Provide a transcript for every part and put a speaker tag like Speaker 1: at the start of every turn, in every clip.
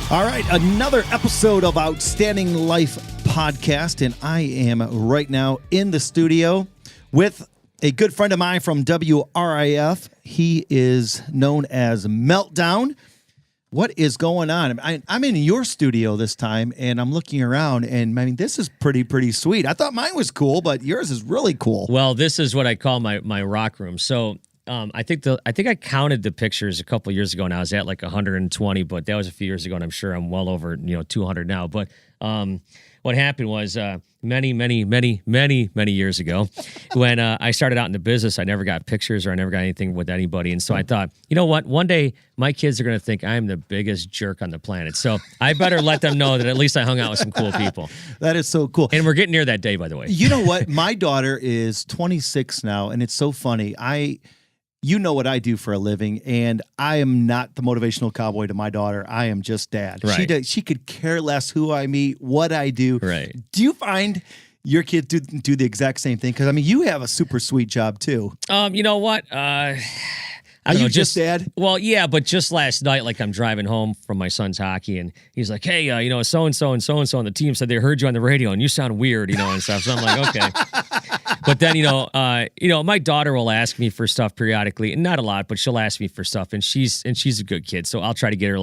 Speaker 1: All right, another episode of Outstanding Life Podcast, and I am right now in the studio with a good friend of mine from WRIF. He is known as Meltdown. What is going on? I'm in your studio this time, and I'm looking around, and I mean, this is pretty sweet. I thought mine was cool, but yours is really cool.
Speaker 2: Well, this is what I call my rock room. So I think I counted the pictures a couple years ago, and I was at like 120, but that was a few years ago, and I'm sure I'm well over 200 now. But what happened was many years ago, when I started out in the business, I never got pictures or I never got anything with anybody, and so I thought, you know what? One day my kids are going to think I'm the biggest jerk on the planet, so I better let them know that at least I hung out with some cool people.
Speaker 1: That is so cool.
Speaker 2: And we're getting near that day, by the way.
Speaker 1: You know what? My daughter is 26 now, and it's so funny. You know what I do for a living, and I am not the motivational cowboy to my daughter. I am just dad.
Speaker 2: Right.
Speaker 1: She could care less who I meet, what I do.
Speaker 2: Right.
Speaker 1: Do you find your kids do the exact same thing? Because, I mean, you have a super sweet job, too.
Speaker 2: You know what?
Speaker 1: Are you just dad?
Speaker 2: Well, yeah, but just last night, like I'm driving home from my son's hockey, and he's like, hey, so-and-so and so-and-so on the team said they heard you on the radio, and you sound weird, and stuff. So I'm like, okay. But then, my daughter will ask me for stuff periodically, and not a lot, but she'll ask me for stuff, and she's a good kid, so I'll try to get her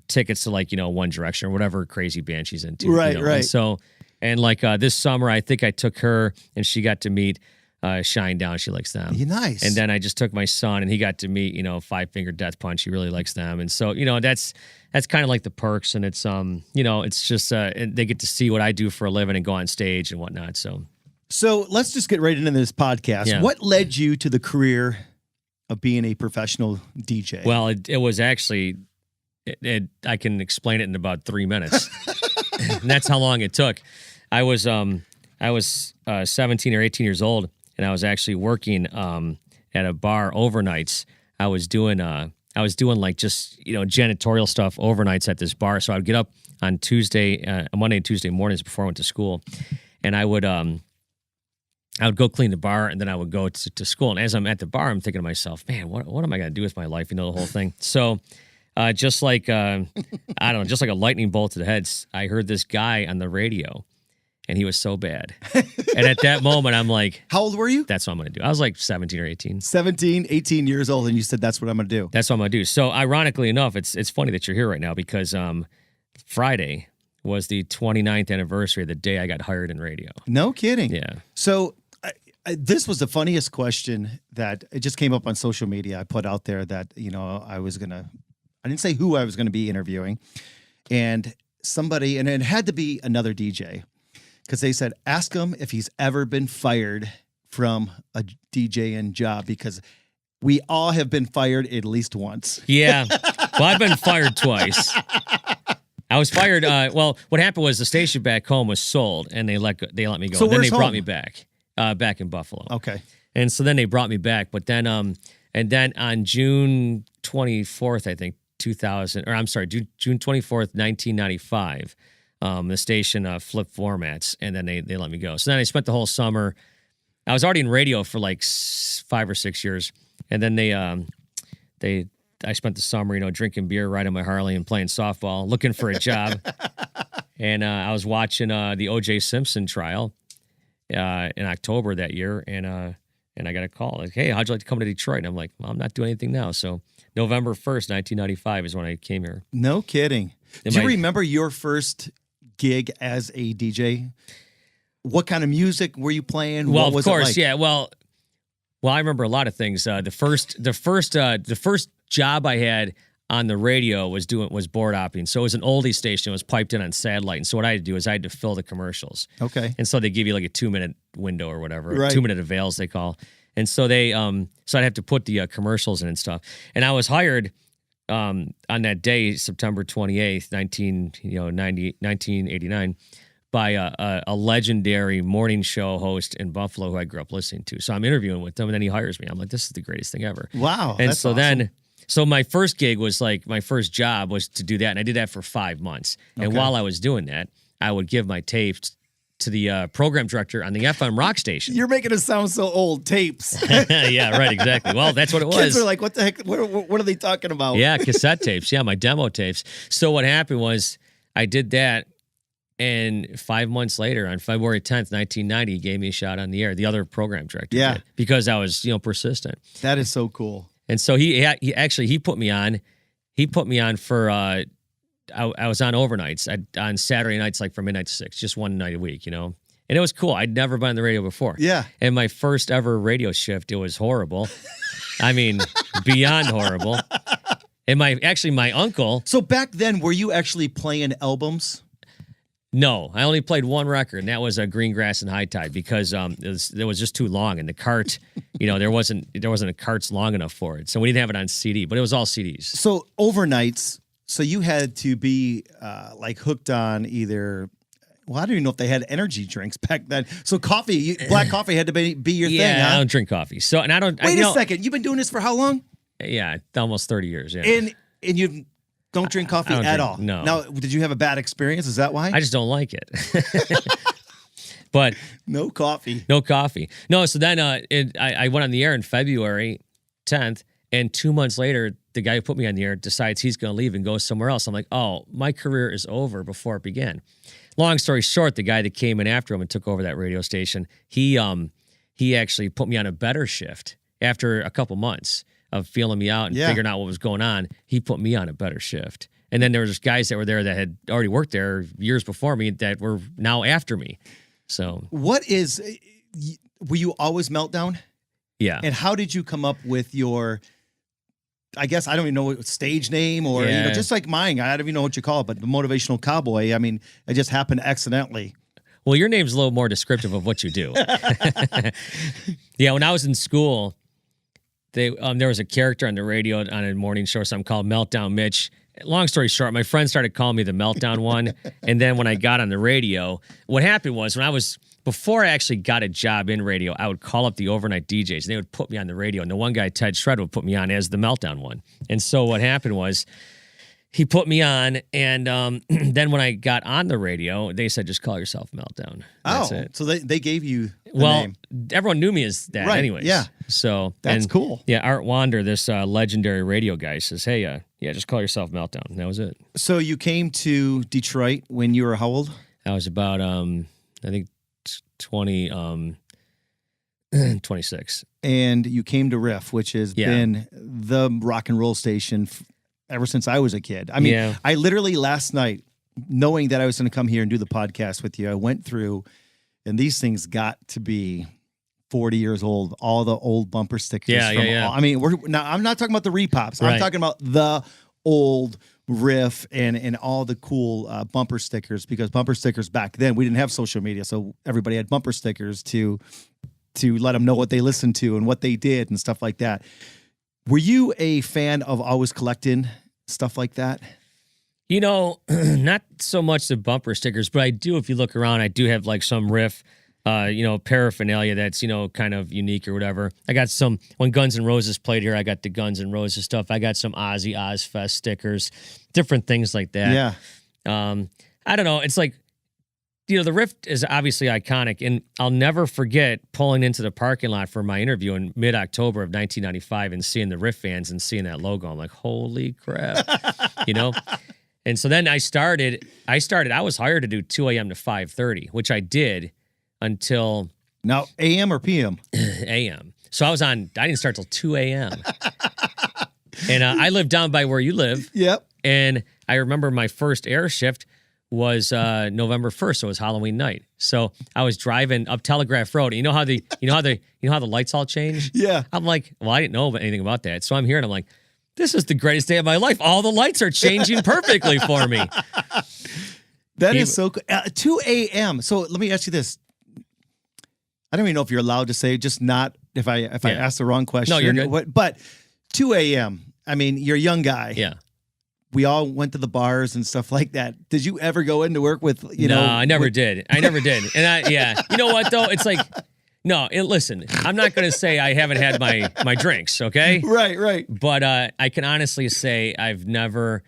Speaker 2: tickets to One Direction or whatever crazy band she's into.
Speaker 1: Right.
Speaker 2: And so, this summer, I think I took her, and she got to meet Shinedown. She likes them.
Speaker 1: Nice.
Speaker 2: And then I just took my son, and he got to meet Five Finger Death Punch. He really likes them, and so that's kind of like the perks, and it's it's just they get to see what I do for a living and go on stage and whatnot. So
Speaker 1: let's just get right into this podcast.
Speaker 2: Yeah.
Speaker 1: What led you to the career of being a professional DJ?
Speaker 2: Well, it was actually, I can explain it in about 3 minutes. And that's how long it took. I was 17 or 18 years old, and I was actually working at a bar overnights. I was doing like just janitorial stuff overnights at this bar. So I would get up on Monday and Tuesday mornings before I went to school, and I would go clean the bar, and then I would go to school. And as I'm at the bar, I'm thinking to myself, man, what am I going to do with my life? The whole thing. So just like, I don't know, just like a lightning bolt to the head, I heard this guy on the radio, and he was so bad. And at that moment, I'm like,
Speaker 1: how old were you?
Speaker 2: That's what I'm going to do. I was like 17 or 18.
Speaker 1: 17, 18 years old, and you said, that's what I'm going to do.
Speaker 2: That's what I'm going to do. So ironically enough, it's funny that you're here right now because Friday was the 29th anniversary of the day I got hired in radio.
Speaker 1: No kidding.
Speaker 2: Yeah.
Speaker 1: So this was the funniest question that it just came up on social media. I put out there that, I didn't say who I was going to be interviewing, and it had to be another DJ, because they said, ask him if he's ever been fired from a DJing job, because we all have been fired at least once.
Speaker 2: Yeah. Well, I've been fired twice. I was fired. What happened was the station back home was sold, and they let me go.
Speaker 1: So
Speaker 2: and then they
Speaker 1: home?
Speaker 2: Brought me back in Buffalo.
Speaker 1: Okay.
Speaker 2: And so then they brought me back, but then on June 24th, I think, June 24th, 1995, the station flipped formats, and then they let me go. So then I spent the whole summer. I was already in radio for like 5 or 6 years, and then I spent the summer, drinking beer, riding my Harley, and playing softball, looking for a job. And I was watching the O.J. Simpson trial in October that year, and I got a call like, "Hey, how'd you like to come to Detroit?" And I'm like, "Well, I'm not doing anything now." So November 1st, 1995 is when I came here.
Speaker 1: No kidding. Do you remember your first gig as a DJ? What kind of music were you playing?
Speaker 2: Well,
Speaker 1: what was
Speaker 2: of course,
Speaker 1: it like?
Speaker 2: yeah. Well, I remember a lot of things. The first job I had on the radio was board hopping. So it was an oldie station. It was piped in on satellite. And so what I had to do is I had to fill the commercials.
Speaker 1: Okay.
Speaker 2: And so they give you like a 2-minute window or whatever,
Speaker 1: right.
Speaker 2: 2-minute avails they call. And so so I'd have to put the commercials in and stuff. And I was hired on that day, September 28th, 1989, by a legendary morning show host in Buffalo who I grew up listening to. So I'm interviewing with him, and then he hires me. I'm like, this is the greatest thing ever.
Speaker 1: Wow.
Speaker 2: And
Speaker 1: that's
Speaker 2: so
Speaker 1: awesome.
Speaker 2: then So my first gig was like, my first job was to do that, and I did that for 5 months. And while I was doing that, I would give my tapes to the program director on the FM rock station.
Speaker 1: You're making it sound so old. Tapes.
Speaker 2: Yeah, right, exactly. Well, that's what it was.
Speaker 1: Kids are like, what the heck? What are they talking about?
Speaker 2: Yeah, cassette tapes. Yeah, my demo tapes. So what happened was I did that, and 5 months later, on February 10th, 1990, he gave me a shot on the air. The other program director did, because I was, persistent.
Speaker 1: That is so cool.
Speaker 2: And so he put me on. He put me on for I was on overnights on Saturday nights, like from midnight to 6, just one night a week, and it was cool. I'd never been on the radio before.
Speaker 1: Yeah.
Speaker 2: And my first ever radio shift, it was horrible. I mean, beyond horrible. And my uncle.
Speaker 1: So back then, were you actually playing albums?
Speaker 2: No, I only played one record, and that was Green Grass and High Tide, because it was just too long, and the cart, there wasn't a carts long enough for it, so we didn't have it on CD, but it was all CDs.
Speaker 1: So overnights, so you had to be like hooked on either. Well, I don't even know if they had energy drinks back then. So coffee, black coffee had to be your thing. Huh?
Speaker 2: I don't drink coffee. So, and I don't.
Speaker 1: Wait a second, you've been doing this for how long?
Speaker 2: Yeah, almost 30 years. Yeah,
Speaker 1: and you don't drink coffee at all.
Speaker 2: No.
Speaker 1: Now, did you have a bad experience? Is that why?
Speaker 2: I just don't like it. But
Speaker 1: no coffee.
Speaker 2: No coffee. No. So then I went on the air in February 10th, and 2 months later, the guy who put me on the air decides he's going to leave and go somewhere else. I'm like, oh, my career is over before it began. Long story short, the guy that came in after him and took over that radio station, he actually put me on a better shift after a couple months of feeling me out and figuring out what was going on. He put me on a better shift. And then there was guys that were there that had already worked there years before me that were now after me. So
Speaker 1: were you always Meltdown?
Speaker 2: Yeah.
Speaker 1: And how did you come up with your, I guess, I don't even know what stage name or, just like mine, I don't even know what you call it, but the Motivational Cowboy, I mean, it just happened accidentally.
Speaker 2: Well, your name's a little more descriptive of what you do. Yeah, when I was in school, there was a character on the radio on a morning show or something called Meltdown Mitch. Long story short, my friends started calling me the Meltdown one. And then when I got on the radio, what happened was before I actually got a job in radio, I would call up the overnight DJs and they would put me on the radio. And the one guy, Ted Shred, would put me on as the Meltdown one. And so what happened was he put me on, and then when I got on the radio, they said, just call yourself Meltdown. That's it.
Speaker 1: So they gave you the name.
Speaker 2: Everyone knew me as that anyways.
Speaker 1: Yeah.
Speaker 2: So
Speaker 1: that's cool.
Speaker 2: Yeah, Art Wander, this legendary radio guy, says, hey, just call yourself Meltdown. And that was it.
Speaker 1: So you came to Detroit when you were how old?
Speaker 2: I was about, I think, 26.
Speaker 1: And you came to RIF, which has been the rock and roll station ever since I was a kid. I mean, I literally last night, knowing that I was going to come here and do the podcast with you, I went through, and these things got to be 40 years old, all the old bumper stickers. I mean, I'm not talking about the repops.
Speaker 2: Right.
Speaker 1: I'm talking about the old RIF and all the cool bumper stickers, because bumper stickers back then, we didn't have social media, so everybody had bumper stickers to let them know what they listened to and what they did and stuff like that. Were you a fan of always collecting stuff like that?
Speaker 2: Not so much the bumper stickers, but I do, if you look around, I do have like some RIF, paraphernalia that's, kind of unique or whatever. I got some, when Guns N' Roses played here, I got the Guns N' Roses stuff. I got some Ozzy Ozfest stickers, different things like that.
Speaker 1: Yeah.
Speaker 2: I don't know. It's like, the RIF is obviously iconic, and I'll never forget pulling into the parking lot for my interview in mid-October of 1995 and seeing the RIF fans and seeing that logo. I'm like, holy crap, And so then I was hired to do 2 a.m. to 5:30, which I did until...
Speaker 1: Now, AM or PM?
Speaker 2: AM. So I didn't start till 2 a.m. And I lived down by where you live.
Speaker 1: Yep.
Speaker 2: And I remember my first air shift was November 1st, so it was Halloween night. So I was driving up Telegraph Road. And you know how the lights all change?
Speaker 1: Yeah.
Speaker 2: I'm like, well, I didn't know anything about that. So I'm here and I'm like, this is the greatest day of my life. All the lights are changing perfectly for me.
Speaker 1: That is so cool. 2 a.m. So let me ask you this. I don't even know if you're allowed to say, just not if I ask the wrong question.
Speaker 2: No, you're good.
Speaker 1: But 2 a.m. I mean, you're a young guy.
Speaker 2: Yeah.
Speaker 1: We all went to the bars and stuff like that. Did you ever go into work with,
Speaker 2: No, I never did. I never did. And you know what though? It's like, listen, I'm not going to say I haven't had my drinks, okay?
Speaker 1: Right.
Speaker 2: But I can honestly say I've never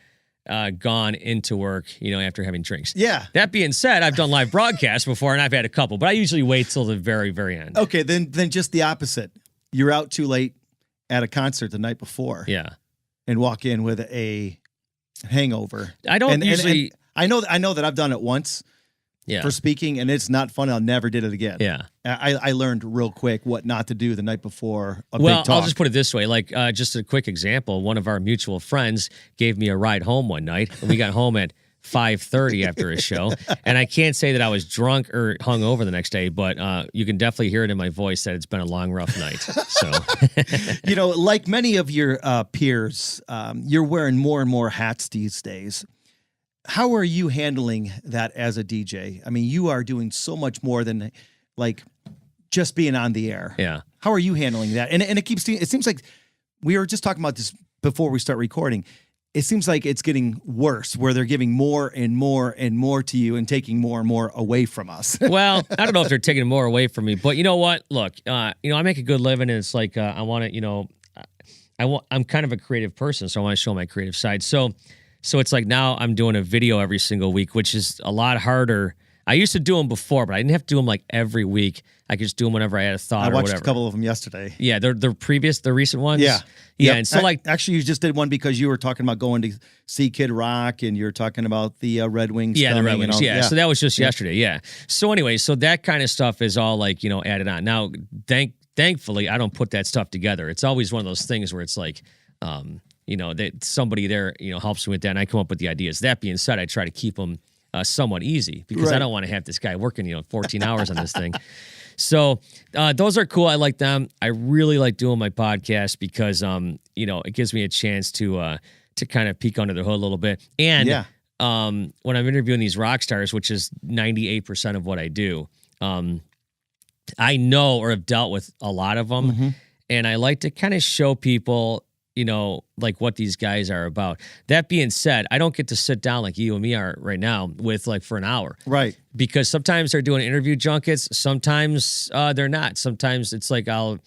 Speaker 2: gone into work, after having drinks.
Speaker 1: Yeah.
Speaker 2: That being said, I've done live broadcasts before, and I've had a couple, but I usually wait till the very, very end.
Speaker 1: Okay, then just the opposite. You're out too late at a concert the night before.
Speaker 2: Yeah.
Speaker 1: And walk in with a hangover.
Speaker 2: I don't usually.
Speaker 1: And I know that I've done it once.
Speaker 2: Yeah.
Speaker 1: For speaking, and it's not fun. I'll never did it again.
Speaker 2: Yeah.
Speaker 1: I learned real quick what not to do the night before a big talk.
Speaker 2: I'll just put it this way. Like, just a quick example. One of our mutual friends gave me a ride home one night, and we got home at 5:30 after a show. And I can't say that I was drunk or hungover the next day, but you can definitely hear it in my voice that it's been a long, rough night. So,
Speaker 1: like many of your peers, you're wearing more and more hats these days. How are you handling that as a DJ? I mean, you are doing so much more than like just being on the air.
Speaker 2: Yeah. How
Speaker 1: are you handling that? And it seems like we were just talking about this before we start recording. It seems like it's getting worse where they're giving more and more and more to you and taking more and more away from us.
Speaker 2: Well, I don't know if they're taking more away from me, but you know what? Look, I make a good living, and it's like I want to, I'm kind of a creative person, so I want to show my creative side. So it's like now I'm doing a video every single week, which is a lot harder. I used to do them before, but I didn't have to do them like every week. I could just do them whenever I had a thought or whatever. I watched
Speaker 1: a couple of them yesterday.
Speaker 2: Yeah, the recent ones.
Speaker 1: Yeah.
Speaker 2: Yeah,
Speaker 1: yep.
Speaker 2: and so
Speaker 1: actually you just did one because you were talking about going to see Kid Rock, and you're talking about the Red Wings.
Speaker 2: Yeah, the Red Wings. Yeah. So that was just
Speaker 1: yeah.
Speaker 2: yesterday. Yeah. So anyway, so that kind of stuff is all like, added on. Now, thankfully, I don't put that stuff together. It's always one of those things where it's like, that somebody there, helps me with that, and I come up with the ideas. That being said, I try to keep them somewhat easy because
Speaker 1: right.
Speaker 2: I don't want to have this guy working, 14 hours on this thing. So those are cool. I like them. I really like doing my podcast because, it gives me a chance to kind of peek under the hood a little bit. And when I'm interviewing these rock stars, which is 98% of what I do, I know or have dealt with a lot of them,
Speaker 1: mm-hmm.
Speaker 2: and I like to kind of show people, like what these guys are about. That being said, I don't get to sit down like you and me are right now with like for an hour.
Speaker 1: Right.
Speaker 2: Because sometimes they're doing interview junkets. Sometimes they're not. Sometimes it's like I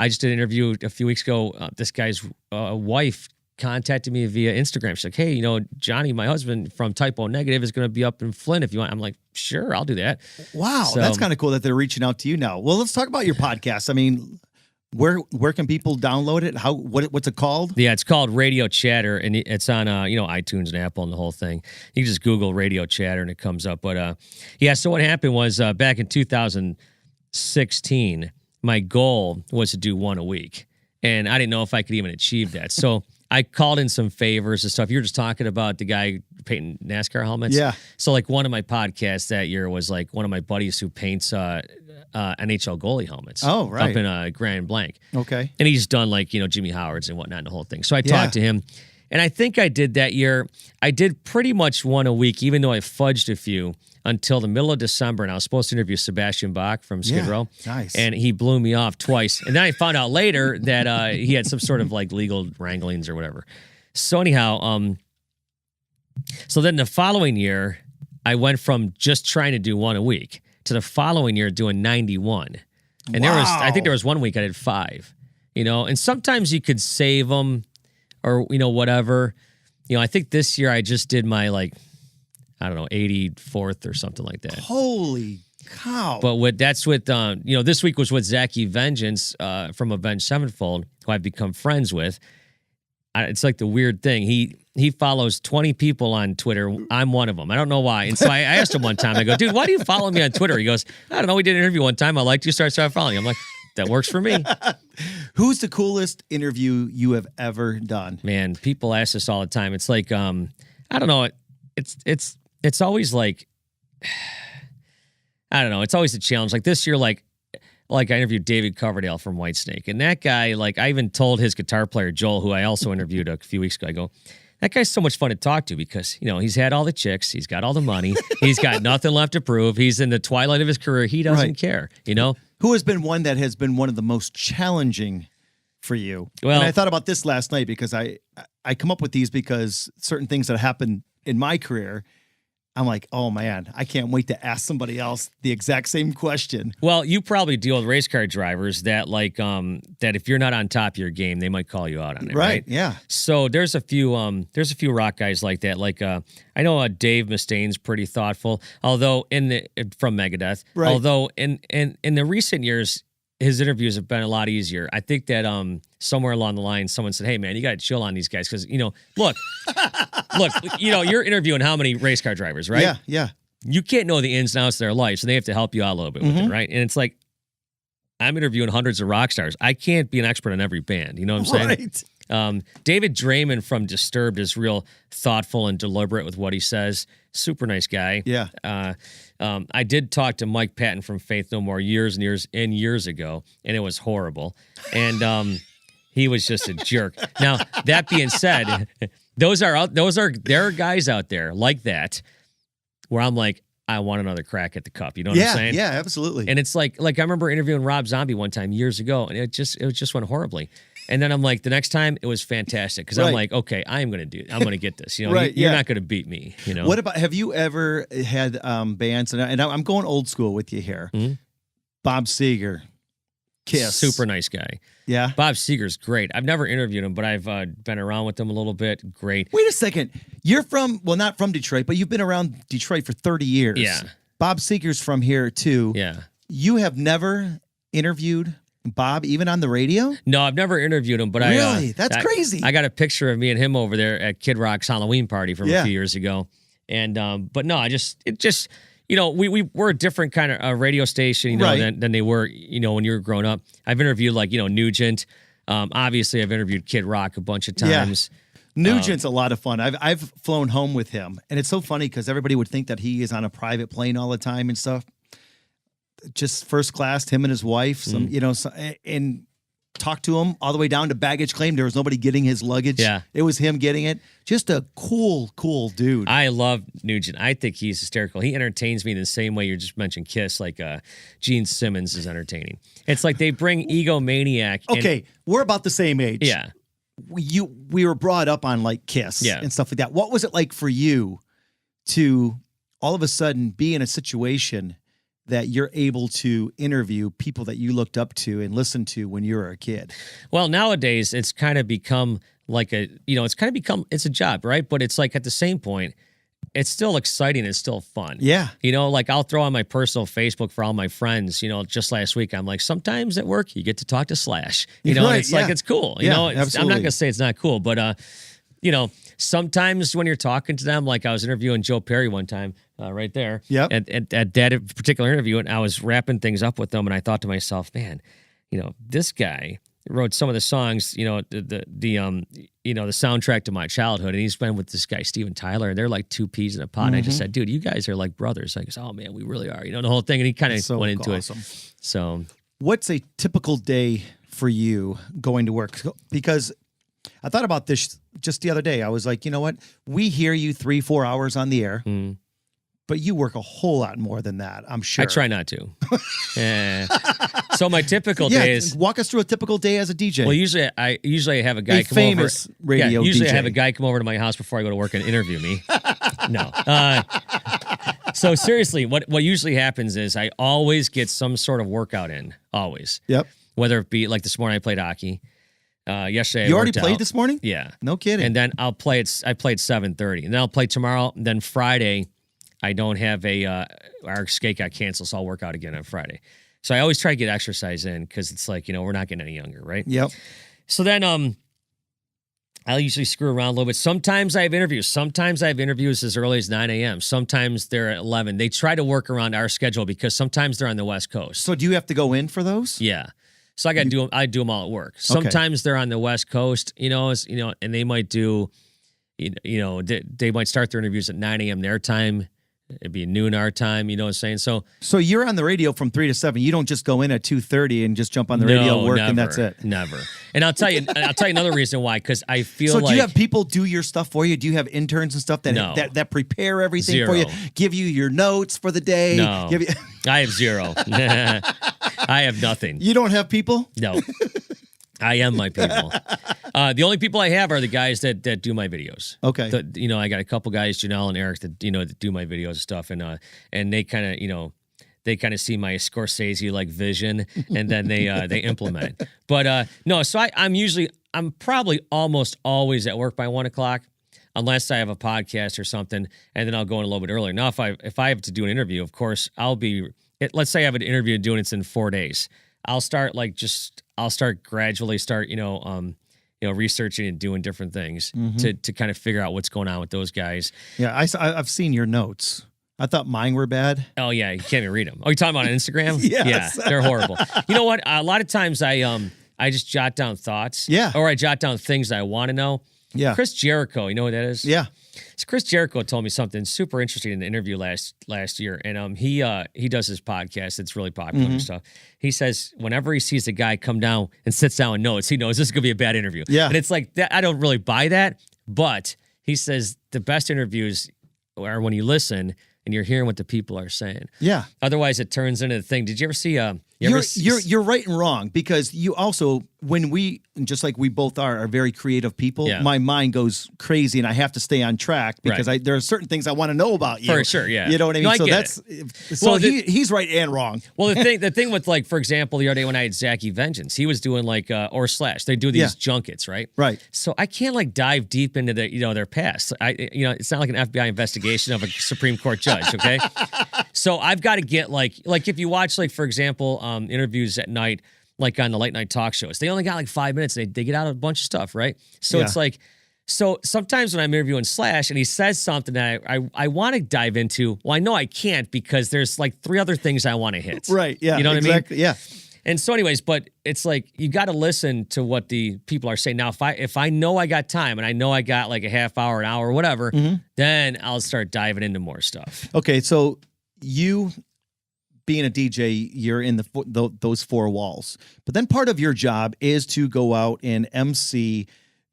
Speaker 2: just did an interview a few weeks ago. This guy's wife contacted me via Instagram. She's like, hey, Johnny, my husband from Type O Negative is going to be up in Flint if you want. I'm like, sure, I'll do that.
Speaker 1: Wow. So, that's kind of cool that they're reaching out to you now. Well, let's talk about your podcast. I mean, Where can people download it? What's it called?
Speaker 2: Yeah, it's called Radio Chatter, and it's on iTunes and Apple and the whole thing. You can just Google Radio Chatter and it comes up. But so what happened was back in 2016, my goal was to do one a week, and I didn't know if I could even achieve that. So I called in some favors and stuff. You were just talking about the guy painting NASCAR helmets.
Speaker 1: Yeah.
Speaker 2: So like one of my podcasts that year was like one of my buddies who paints NHL goalie helmets.
Speaker 1: Oh, right.
Speaker 2: Up in Grand Blanc.
Speaker 1: Okay.
Speaker 2: And he's done like, Jimmy Howard's and whatnot and the whole thing. So I talked to him, and I think I did that year. I did pretty much one a week, even though I fudged a few until the middle of December, and I was supposed to interview Sebastian Bach from Skid Row.
Speaker 1: Nice.
Speaker 2: And he blew me off twice. And then I found out later that he had some sort of like legal wranglings or whatever. So anyhow, so then the following year, I went from just trying to do one a week to the following year doing 91. And I think there was 1 week I did 5, and sometimes you could save them or, whatever. I think this year I just did my 84th or something like that.
Speaker 1: Holy cow.
Speaker 2: But this week was with Zack Vengeance from Avenged Sevenfold, who I've become friends with. It's like the weird thing. He follows 20 people on Twitter. I'm one of them. I don't know why. And so I asked him one time, I go, dude, why do you follow me on Twitter? He goes, I don't know. We did an interview one time. I liked you, started following you. I'm like, that works for me.
Speaker 1: Who's the coolest interview you have ever done?
Speaker 2: Man, people ask this all the time. It's like, I don't know. It's always like, I don't know. It's always a challenge. Like this year, like I interviewed David Coverdale from Whitesnake, and that guy, I even told his guitar player, Joel, who I also interviewed a few weeks ago, I go, that guy's so much fun to talk to because, he's had all the chicks, he's got all the money, he's got nothing left to prove, he's in the twilight of his career, he doesn't care,
Speaker 1: Who has been one that has been one of the most challenging for you?
Speaker 2: Well,
Speaker 1: and I thought about this last night because I come up with these because certain things that happen in my career, I'm like, oh man, I can't wait to ask somebody else the exact same question.
Speaker 2: Well, you probably deal with race car drivers that that if you're not on top of your game, they might call you out on it, right?
Speaker 1: Yeah.
Speaker 2: So there's a few rock guys like that. Like I know Dave Mustaine's pretty thoughtful, although from Megadeth.
Speaker 1: Right.
Speaker 2: Although in the recent years, his interviews have been a lot easier. I think that somewhere along the line, someone said, "Hey, man, you got to chill on these guys because look, you're interviewing how many race car drivers, right?
Speaker 1: Yeah, yeah.
Speaker 2: You can't know the ins and outs of their life, so they have to help you out a little bit with it, right? And it's like I'm interviewing hundreds of rock stars. I can't be an expert on every band. You know what I'm saying?
Speaker 1: Right.
Speaker 2: David Draymond from Disturbed is real thoughtful and deliberate with what he says. Super nice guy.
Speaker 1: Yeah.
Speaker 2: I did talk to Mike Patton from Faith No More years ago, and it was horrible. And he was just a jerk. Now, that being said, there are guys out there like that where I'm like, I want another crack at the cup. You know what I'm saying?
Speaker 1: Yeah, absolutely.
Speaker 2: And it's like I remember interviewing Rob Zombie one time years ago, and it just went horribly. And then I'm like, the next time it was fantastic because I'm like, okay, I'm going to get this. You know, you're not going to beat me. You know.
Speaker 1: What about? Have you ever had bands? And I'm going old school with you here. Mm-hmm. Bob Seger, Kiss,
Speaker 2: super nice guy.
Speaker 1: Yeah,
Speaker 2: Bob Seger's great. I've never interviewed him, but I've been around with him a little bit. Great.
Speaker 1: Wait a second. You're not from Detroit, but you've been around Detroit for 30 years.
Speaker 2: Yeah.
Speaker 1: Bob Seger's from here too.
Speaker 2: Yeah.
Speaker 1: You have never interviewed Bob, even on the radio?
Speaker 2: No, I've never interviewed him, but
Speaker 1: really? That's crazy.
Speaker 2: I got a picture of me and him over there at Kid Rock's Halloween party from a few years ago. And but no, we're a different kind of radio station, than they were, when you were growing up. I've interviewed Nugent. Obviously, I've interviewed Kid Rock a bunch of times.
Speaker 1: Yeah. Nugent's a lot of fun. I've flown home with him, and it's so funny because everybody would think that he is on a private plane all the time and stuff. Just first class, him and his wife, and talked to him all the way down to baggage claim. There was nobody getting his luggage.
Speaker 2: Yeah.
Speaker 1: It was him getting it. Just a cool dude.
Speaker 2: I love Nugent. I think he's hysterical. He entertains me in the same way you just mentioned Kiss, like Gene Simmons is entertaining. It's like they bring egomaniac.
Speaker 1: Okay, we're about the same age.
Speaker 2: Yeah.
Speaker 1: We were brought up on like Kiss and stuff like that. What was it like for you to all of a sudden be in a situation that you're able to interview people that you looked up to and listened to when you were a kid?
Speaker 2: Well, nowadays it's kind of become like it's a job, right? But it's like at the same point, it's still exciting. It's still fun.
Speaker 1: Yeah.
Speaker 2: Like I'll throw on my personal Facebook for all my friends, just last week, I'm like, sometimes at work you get to talk to Slash, like, it's cool. I'm not going to say it's not cool, but, sometimes when you're talking to them, like I was interviewing Joe Perry one time, right there.
Speaker 1: Yep.
Speaker 2: At that particular interview, and I was wrapping things up with them, and I thought to myself, man, this guy wrote some of the songs, the soundtrack to my childhood, and he's been with this guy Steven Tyler, and they're like two peas in a pod. And I just said, dude, you guys are like brothers. I goes, oh man, we really are. The whole thing, and he kind of went into it. So,
Speaker 1: what's a typical day for you going to work? Because I thought about this just the other day. I was like, you know what? We hear you 3-4 hours on the air, but you work a whole lot more than that, I'm sure.
Speaker 2: I try not to. So my typical day is...
Speaker 1: Walk us through a typical day as a DJ.
Speaker 2: Well, usually I have a guy come
Speaker 1: famous
Speaker 2: over.
Speaker 1: Radio
Speaker 2: usually
Speaker 1: DJ.
Speaker 2: I have a guy come over to my house before I go to work and interview me. No. So seriously, what usually happens is I always get some sort of workout in. Always.
Speaker 1: Yep.
Speaker 2: Whether it be like this morning I played hockey. Yesterday
Speaker 1: you
Speaker 2: I
Speaker 1: already
Speaker 2: worked
Speaker 1: played
Speaker 2: out.
Speaker 1: this morning?
Speaker 2: Yeah.
Speaker 1: No kidding.
Speaker 2: And then I played 7:30. And then I'll play tomorrow. And then Friday, I don't have our skate got canceled, so I'll work out again on Friday. So I always try to get exercise in because it's like, we're not getting any younger, right?
Speaker 1: Yep.
Speaker 2: So then I'll usually screw around a little bit. Sometimes I have interviews. Sometimes I have interviews as early as 9 a.m. Sometimes they're at 11. They try to work around our schedule because sometimes they're on the West Coast.
Speaker 1: So do you have to go in for those?
Speaker 2: Yeah. So I got to do them. I do them all at work. Sometimes they're on the West Coast, and they might do, they might start their interviews at 9 a.m. their time. It'd be noon our time. You know what I'm saying? So
Speaker 1: you're on the radio from 3 to 7. You don't just go in at 2:30 and just jump on the radio, work, and that's it.
Speaker 2: Never. And I'll tell you another reason why. Because I feel like.
Speaker 1: So do you have people do your stuff for you? Do you have interns and stuff that prepare everything for you? Give you your notes for the day?
Speaker 2: No. I have zero. I have nothing.
Speaker 1: You don't have people?
Speaker 2: No. I am my people. The only people I have are the guys that do my videos.
Speaker 1: Okay.
Speaker 2: I got a couple guys, Janelle and Eric, that that do my videos and stuff, and they kind of they kind of see my Scorsese like vision, and then they implement. But no, so I'm probably almost always at work by 1:00, unless I have a podcast or something, and then I'll go in a little bit earlier. Now, if I have to do an interview, of course let's say I have an interview doing it in 4 days. I'll start gradually researching and doing different things to kind of figure out what's going on with those guys.
Speaker 1: Yeah, I've seen your notes. I thought mine were bad.
Speaker 2: Oh yeah, you can't even read them. Oh, you're talking about on Instagram?
Speaker 1: Yes.
Speaker 2: Yeah, they're horrible. You know what? A lot of times I just jot down thoughts.
Speaker 1: Yeah.
Speaker 2: Or I jot down things that I want to know.
Speaker 1: Yeah.
Speaker 2: Chris Jericho, you know what that is?
Speaker 1: Yeah.
Speaker 2: So Chris Jericho told me something super interesting in the interview last year, and he does his podcast. It's really popular and stuff. He says whenever he sees a guy come down and sits down with notes, he knows this is gonna be a bad interview.
Speaker 1: Yeah.
Speaker 2: And it's like that. I don't really buy that, but he says the best interviews are when you listen and you're hearing what the people are saying.
Speaker 1: Yeah.
Speaker 2: Otherwise, it turns into the thing. Did you ever see?
Speaker 1: You're right and wrong, because you also, when we, just like we both are very creative people, my mind goes crazy and I have to stay on track because there are certain things I want to know about you.
Speaker 2: For sure, yeah.
Speaker 1: You know what I mean?
Speaker 2: No,
Speaker 1: He's right and wrong.
Speaker 2: Well, the thing with, like, for example, the other day when I had Zack Vengeance, he was doing like or Slash. They do these junkets, right?
Speaker 1: Right.
Speaker 2: So I can't like dive deep into their past. It's not like an FBI investigation of a Supreme Court judge, okay? So I've got to get like if you watch, like, for example, interviews at night, like on the late night talk shows, they only got like 5 minutes. They get out a bunch of stuff, right? So it's like, so sometimes when I'm interviewing Slash and he says something that I want to dive into, well, I know I can't because there's like 3 other things I want to hit.
Speaker 1: Right. Yeah.
Speaker 2: You know what I mean?
Speaker 1: Yeah.
Speaker 2: And so anyways, but it's like, you got to listen to what the people are saying. Now, if I know I got time and I know I got like a half hour, an hour, whatever, then I'll start diving into more stuff.
Speaker 1: Okay. So you, being a DJ, you're in those 4 walls. But then part of your job is to go out and MC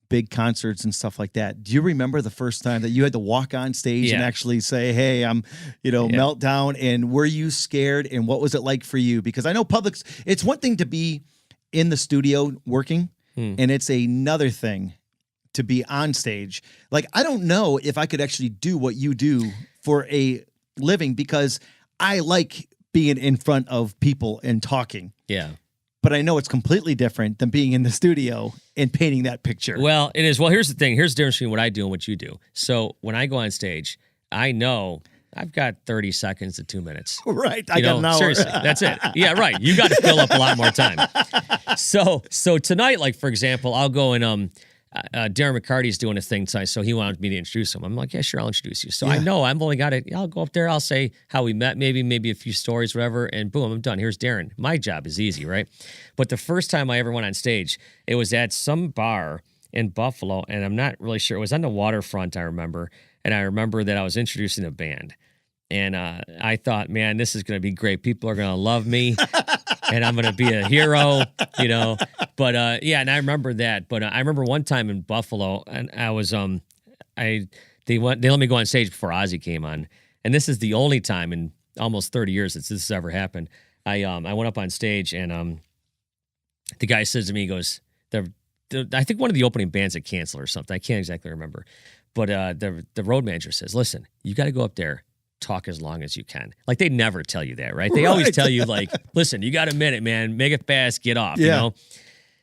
Speaker 1: big concerts and stuff like that. Do you remember the first time that you had to walk on stage and actually say, hey, I'm, Meltdown? And were you scared? And what was it like for you? Because I know it's one thing to be in the studio working, and it's another thing to be on stage. Like, I don't know if I could actually do what you do for a living, because I like being in front of people and talking.
Speaker 2: Yeah.
Speaker 1: But I know it's completely different than being in the studio and painting that picture.
Speaker 2: Well, it is. Well, here's the thing. Here's the difference between what I do and what you do. So when I go on stage, I know I've got 30 seconds to 2 minutes.
Speaker 1: Right. I got an hour.
Speaker 2: Seriously, that's it. Yeah, right. You got to fill up a lot more time. So tonight, like, for example, I'll go and Darren McCarty's doing a thing tonight, so he wanted me to introduce him. I'm like, yeah, sure, I'll introduce you. So I know I've only got it. I'll go up there. I'll say how we met, maybe a few stories, whatever, and boom, I'm done. Here's Darren. My job is easy, right? But the first time I ever went on stage, it was at some bar in Buffalo, and I'm not really sure. It was on the waterfront, I remember, and I remember that I was introducing a band. And I thought, man, this is going to be great. People are going to love me, and I'm going to be a hero, But and I remember that. But I remember one time in Buffalo, and I was they let me go on stage before Ozzy came on, and this is the only time in almost 30 years that this has ever happened. I went up on stage, and the guy says to me, he goes, I think one of the opening bands had canceled or something. I can't exactly remember, but the road manager says, listen, you got to go up there, talk as long as you can. Like, they never tell you that, right? They always tell you, like, listen, you got a minute, man, make it fast, get off, you know?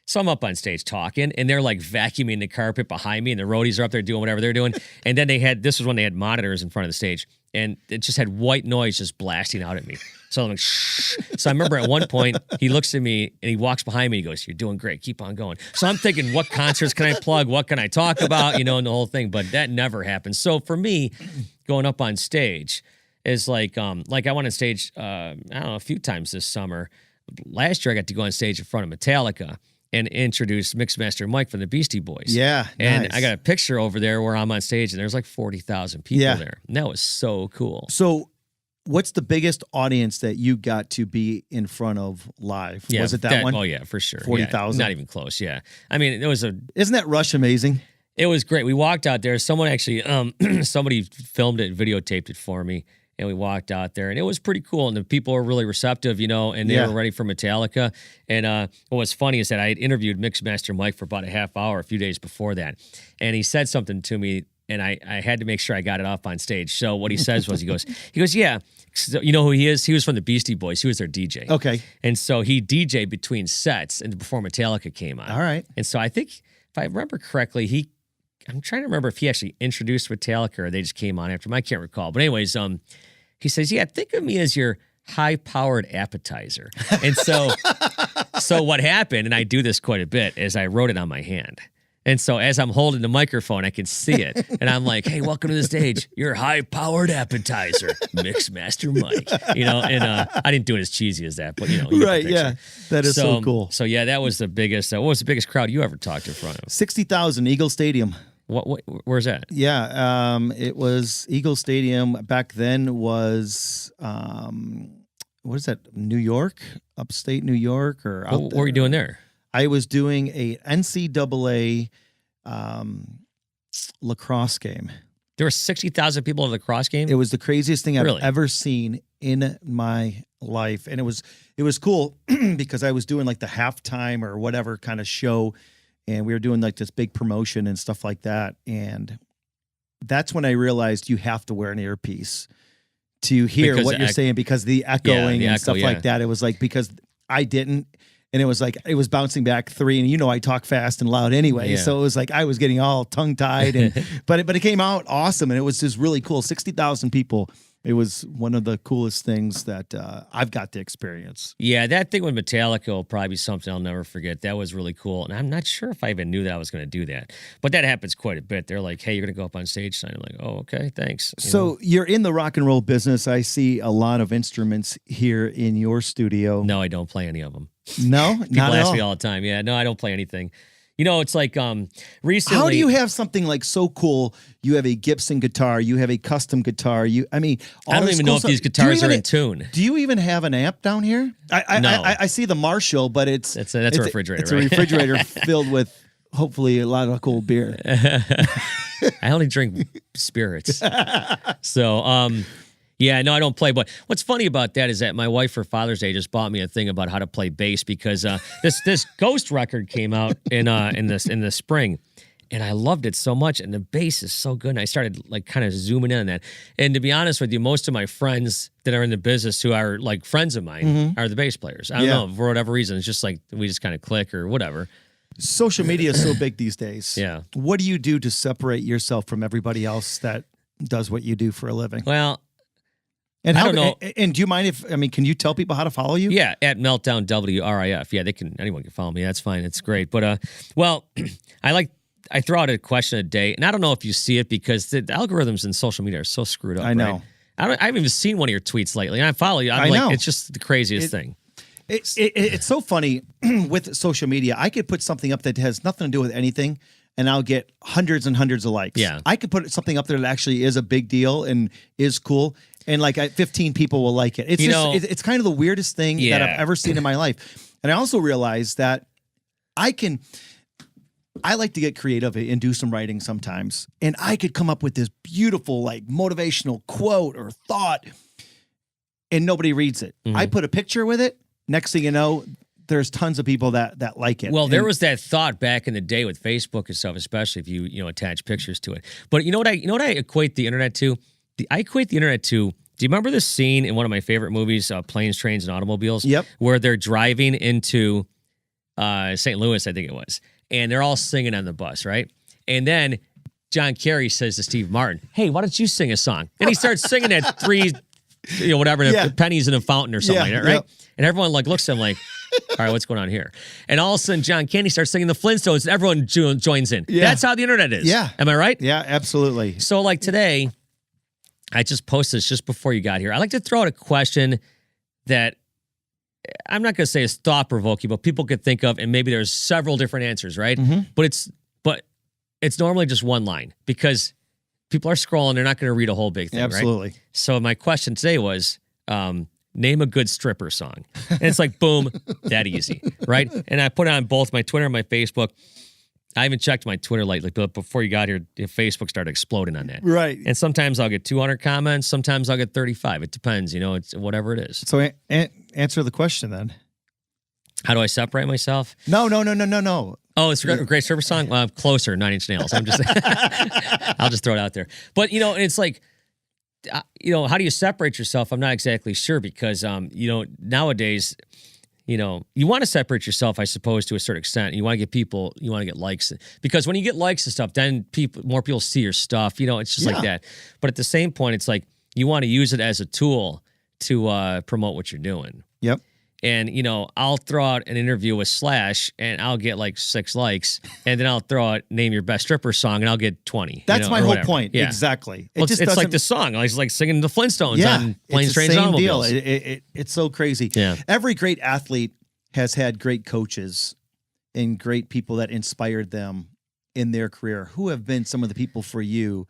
Speaker 2: So I'm up on stage talking, and they're like vacuuming the carpet behind me, and the roadies are up there doing whatever they're doing. And then this was when they had monitors in front of the stage, and it just had white noise just blasting out at me. So I'm like, shh. So I remember at one point, he looks at me and he walks behind me. He goes, you're doing great. Keep on going. So I'm thinking, what concerts can I plug? What can I talk about? And the whole thing. But that never happened. So for me, going up on stage is like I went on stage, I don't know, a few times this summer. Last year, I got to go on stage in front of Metallica and introduce Mixmaster Mike from the Beastie Boys.
Speaker 1: Yeah,
Speaker 2: and
Speaker 1: nice.
Speaker 2: I got a picture over there where I'm on stage, and there's like 40,000 people there. And that was so cool.
Speaker 1: So what's the biggest audience that you got to be in front of live?
Speaker 2: Yeah,
Speaker 1: was it that one?
Speaker 2: Oh, yeah, for sure.
Speaker 1: 40,000?
Speaker 2: Not even close, yeah. I mean,
Speaker 1: Isn't that Rush amazing?
Speaker 2: It was great. We walked out there. Someone actually, somebody filmed it, videotaped it for me. And we walked out there, and it was pretty cool. And the people were really receptive, and they were ready for Metallica. And what was funny is that I had interviewed Mixmaster Mike for about a half hour a few days before that. And he said something to me, and I had to make sure I got it off on stage. So what he says was, he goes, yeah. So, you know who he is? He was from the Beastie Boys. He was their DJ.
Speaker 1: Okay.
Speaker 2: And so he DJ'd between sets and before Metallica came on.
Speaker 1: All right.
Speaker 2: And so I think, if I remember correctly, I'm trying to remember if he actually introduced Metallica or they just came on after him. I can't recall. But anyways, he says, yeah, think of me as your high-powered appetizer. And so what happened, and I do this quite a bit, is I wrote it on my hand. And so as I'm holding the microphone, I can see it. And I'm like, hey, welcome to the stage. Your high-powered appetizer, Mixmaster Mike. And I didn't do it as cheesy as that, but, you get
Speaker 1: right,
Speaker 2: the
Speaker 1: yeah. That is so cool.
Speaker 2: So, yeah, that was the biggest, what was the biggest crowd you ever talked in front of?
Speaker 1: 60,000, Eagle Stadium.
Speaker 2: What? Where's that?
Speaker 1: Yeah, it was Eagle Stadium. Back then was, what is that, New York? Upstate New York? Or
Speaker 2: What were you doing there?
Speaker 1: I was doing a NCAA lacrosse game.
Speaker 2: There were 60,000 people at the lacrosse game?
Speaker 1: It was the craziest thing
Speaker 2: Really?
Speaker 1: I've ever seen in my life. And it was cool because I was doing like the halftime or whatever kind of show. And we were doing like this big promotion and stuff like that. And that's when I realized you have to wear an earpiece to hear
Speaker 2: Because
Speaker 1: what you're saying, because the echoing and stuff like
Speaker 2: yeah.
Speaker 1: that. It was like, because I didn't. And it was like, it was bouncing back 3, and I talk fast and loud anyway.
Speaker 2: Yeah.
Speaker 1: So it was like, I was getting all tongue tied, but it came out awesome. And it was just really cool. 60,000 people. It was one of the coolest things that I've got to experience.
Speaker 2: Yeah, that thing with Metallica will probably be something I'll never forget. That was really cool. And I'm not sure if I even knew that I was going to do that. But that happens quite a bit. They're like, hey, you're going to go up on stage tonight. I'm like, oh, okay, thanks.
Speaker 1: So you're in the rock and roll business. I see a lot of instruments here in your studio.
Speaker 2: No, I don't play any of them.
Speaker 1: No?
Speaker 2: People
Speaker 1: Not at
Speaker 2: ask
Speaker 1: all?
Speaker 2: me all the time. Yeah, no, I don't play anything. It's like recently.
Speaker 1: How do you have something like so cool? You have a Gibson guitar. You have a custom guitar.
Speaker 2: I don't even know if these guitars are in tune.
Speaker 1: Do you even have an amp down here?
Speaker 2: No.
Speaker 1: I see the Marshall, but it's
Speaker 2: a refrigerator.
Speaker 1: It's
Speaker 2: right?
Speaker 1: a refrigerator filled with hopefully a lot of cool beer.
Speaker 2: I only drink spirits. So, yeah, no, I don't play. But what's funny about that is that my wife for Father's Day just bought me a thing about how to play bass, because this Ghost record came out in the spring, and I loved it so much, and the bass is so good. And I started like kind of zooming in on that. And to be honest with you, most of my friends that are in the business who are like friends of mine are the bass players. I don't know, for whatever reason. It's just like we just kind of click or whatever.
Speaker 1: Social media is so big these days.
Speaker 2: Yeah.
Speaker 1: What do you do to separate yourself from everybody else that does what you do for a living?
Speaker 2: Well,
Speaker 1: and
Speaker 2: I don't know.
Speaker 1: And do you mind can you tell people how to follow you?
Speaker 2: Yeah, at Meltdown WRIF. Yeah, anyone can follow me. That's fine. It's great. But I throw out a question a day, and I don't know if you see it because the algorithms in social media are so screwed up.
Speaker 1: I know.
Speaker 2: Right? I haven't even seen one of your tweets lately, and I follow you. I know. It's just the craziest thing.
Speaker 1: It's so funny with social media. I could put something up that has nothing to do with anything, and I'll get hundreds and hundreds of likes.
Speaker 2: Yeah.
Speaker 1: I could put something up there that actually is a big deal and is cool, and like 15 people will like it. It's it's kind of the weirdest thing that I've ever seen in my life. And I also realized that I like to get creative and do some writing sometimes, and I could come up with this beautiful like motivational quote or thought, and nobody reads it. I put a picture with it. Next thing you know, there's tons of people that like it.
Speaker 2: Well, there was that thought back in the day with Facebook and stuff, especially if you attach pictures to it. But you know what I equate the internet to? I equate the internet to. Do you remember this scene in one of my favorite movies, Planes, Trains, and Automobiles?
Speaker 1: Yep.
Speaker 2: Where they're driving into St. Louis, I think it was, and they're all singing on the bus, right? And then John Kerry says to Steve Martin, "Hey, why don't you sing a song?" And he starts singing at three, pennies in a fountain or something like that, right? Yep. And everyone like looks at him like, all right, what's going on here? And all of a sudden, John Candy starts singing the Flintstones, and everyone joins in. Yeah. That's how the internet is.
Speaker 1: Yeah.
Speaker 2: Am I right?
Speaker 1: Yeah, absolutely.
Speaker 2: So like today, I just posted this just before you got here. I like to throw out a question that I'm not going to say is thought-provoking, but people could think of, and maybe there's several different answers, right? Mm-hmm. But it's normally just one line, because people are scrolling. They're not going to read a whole big thing,
Speaker 1: absolutely.
Speaker 2: Right? So my question today was, name a good stripper song. And it's like, boom, that easy, right? And I put it on both my Twitter and my Facebook. I even checked my Twitter lately, but before you got here, Facebook started exploding on that.
Speaker 1: Right.
Speaker 2: And sometimes I'll get 200 comments, sometimes I'll get 35. It depends, it's whatever it is.
Speaker 1: So answer the question then.
Speaker 2: How do I separate myself?
Speaker 1: No.
Speaker 2: Oh, it's a great service song? Closer, 9 Inch Nails. I'm just, I'll just throw it out there. But, it's like, how do you separate yourself? I'm not exactly sure because, nowadays, you want to separate yourself, I suppose, to a certain extent. You want to get likes. Because when you get likes and stuff, then more people see your stuff. It's just like that. But at the same point, it's like you want to use it as a tool to promote what you're doing.
Speaker 1: Yep.
Speaker 2: And, I'll throw out an interview with Slash and I'll get like 6 likes. And then I'll throw out Name Your Best Stripper song and I'll get 20.
Speaker 1: That's my whole
Speaker 2: whatever.
Speaker 1: point.
Speaker 2: Yeah.
Speaker 1: Exactly.
Speaker 2: It's like the song. It's like singing the Flintstones on Planes, Trains, and Automobiles.
Speaker 1: It's so crazy.
Speaker 2: Yeah.
Speaker 1: Every great athlete has had great coaches and great people that inspired them in their career. Who have been some of the people for you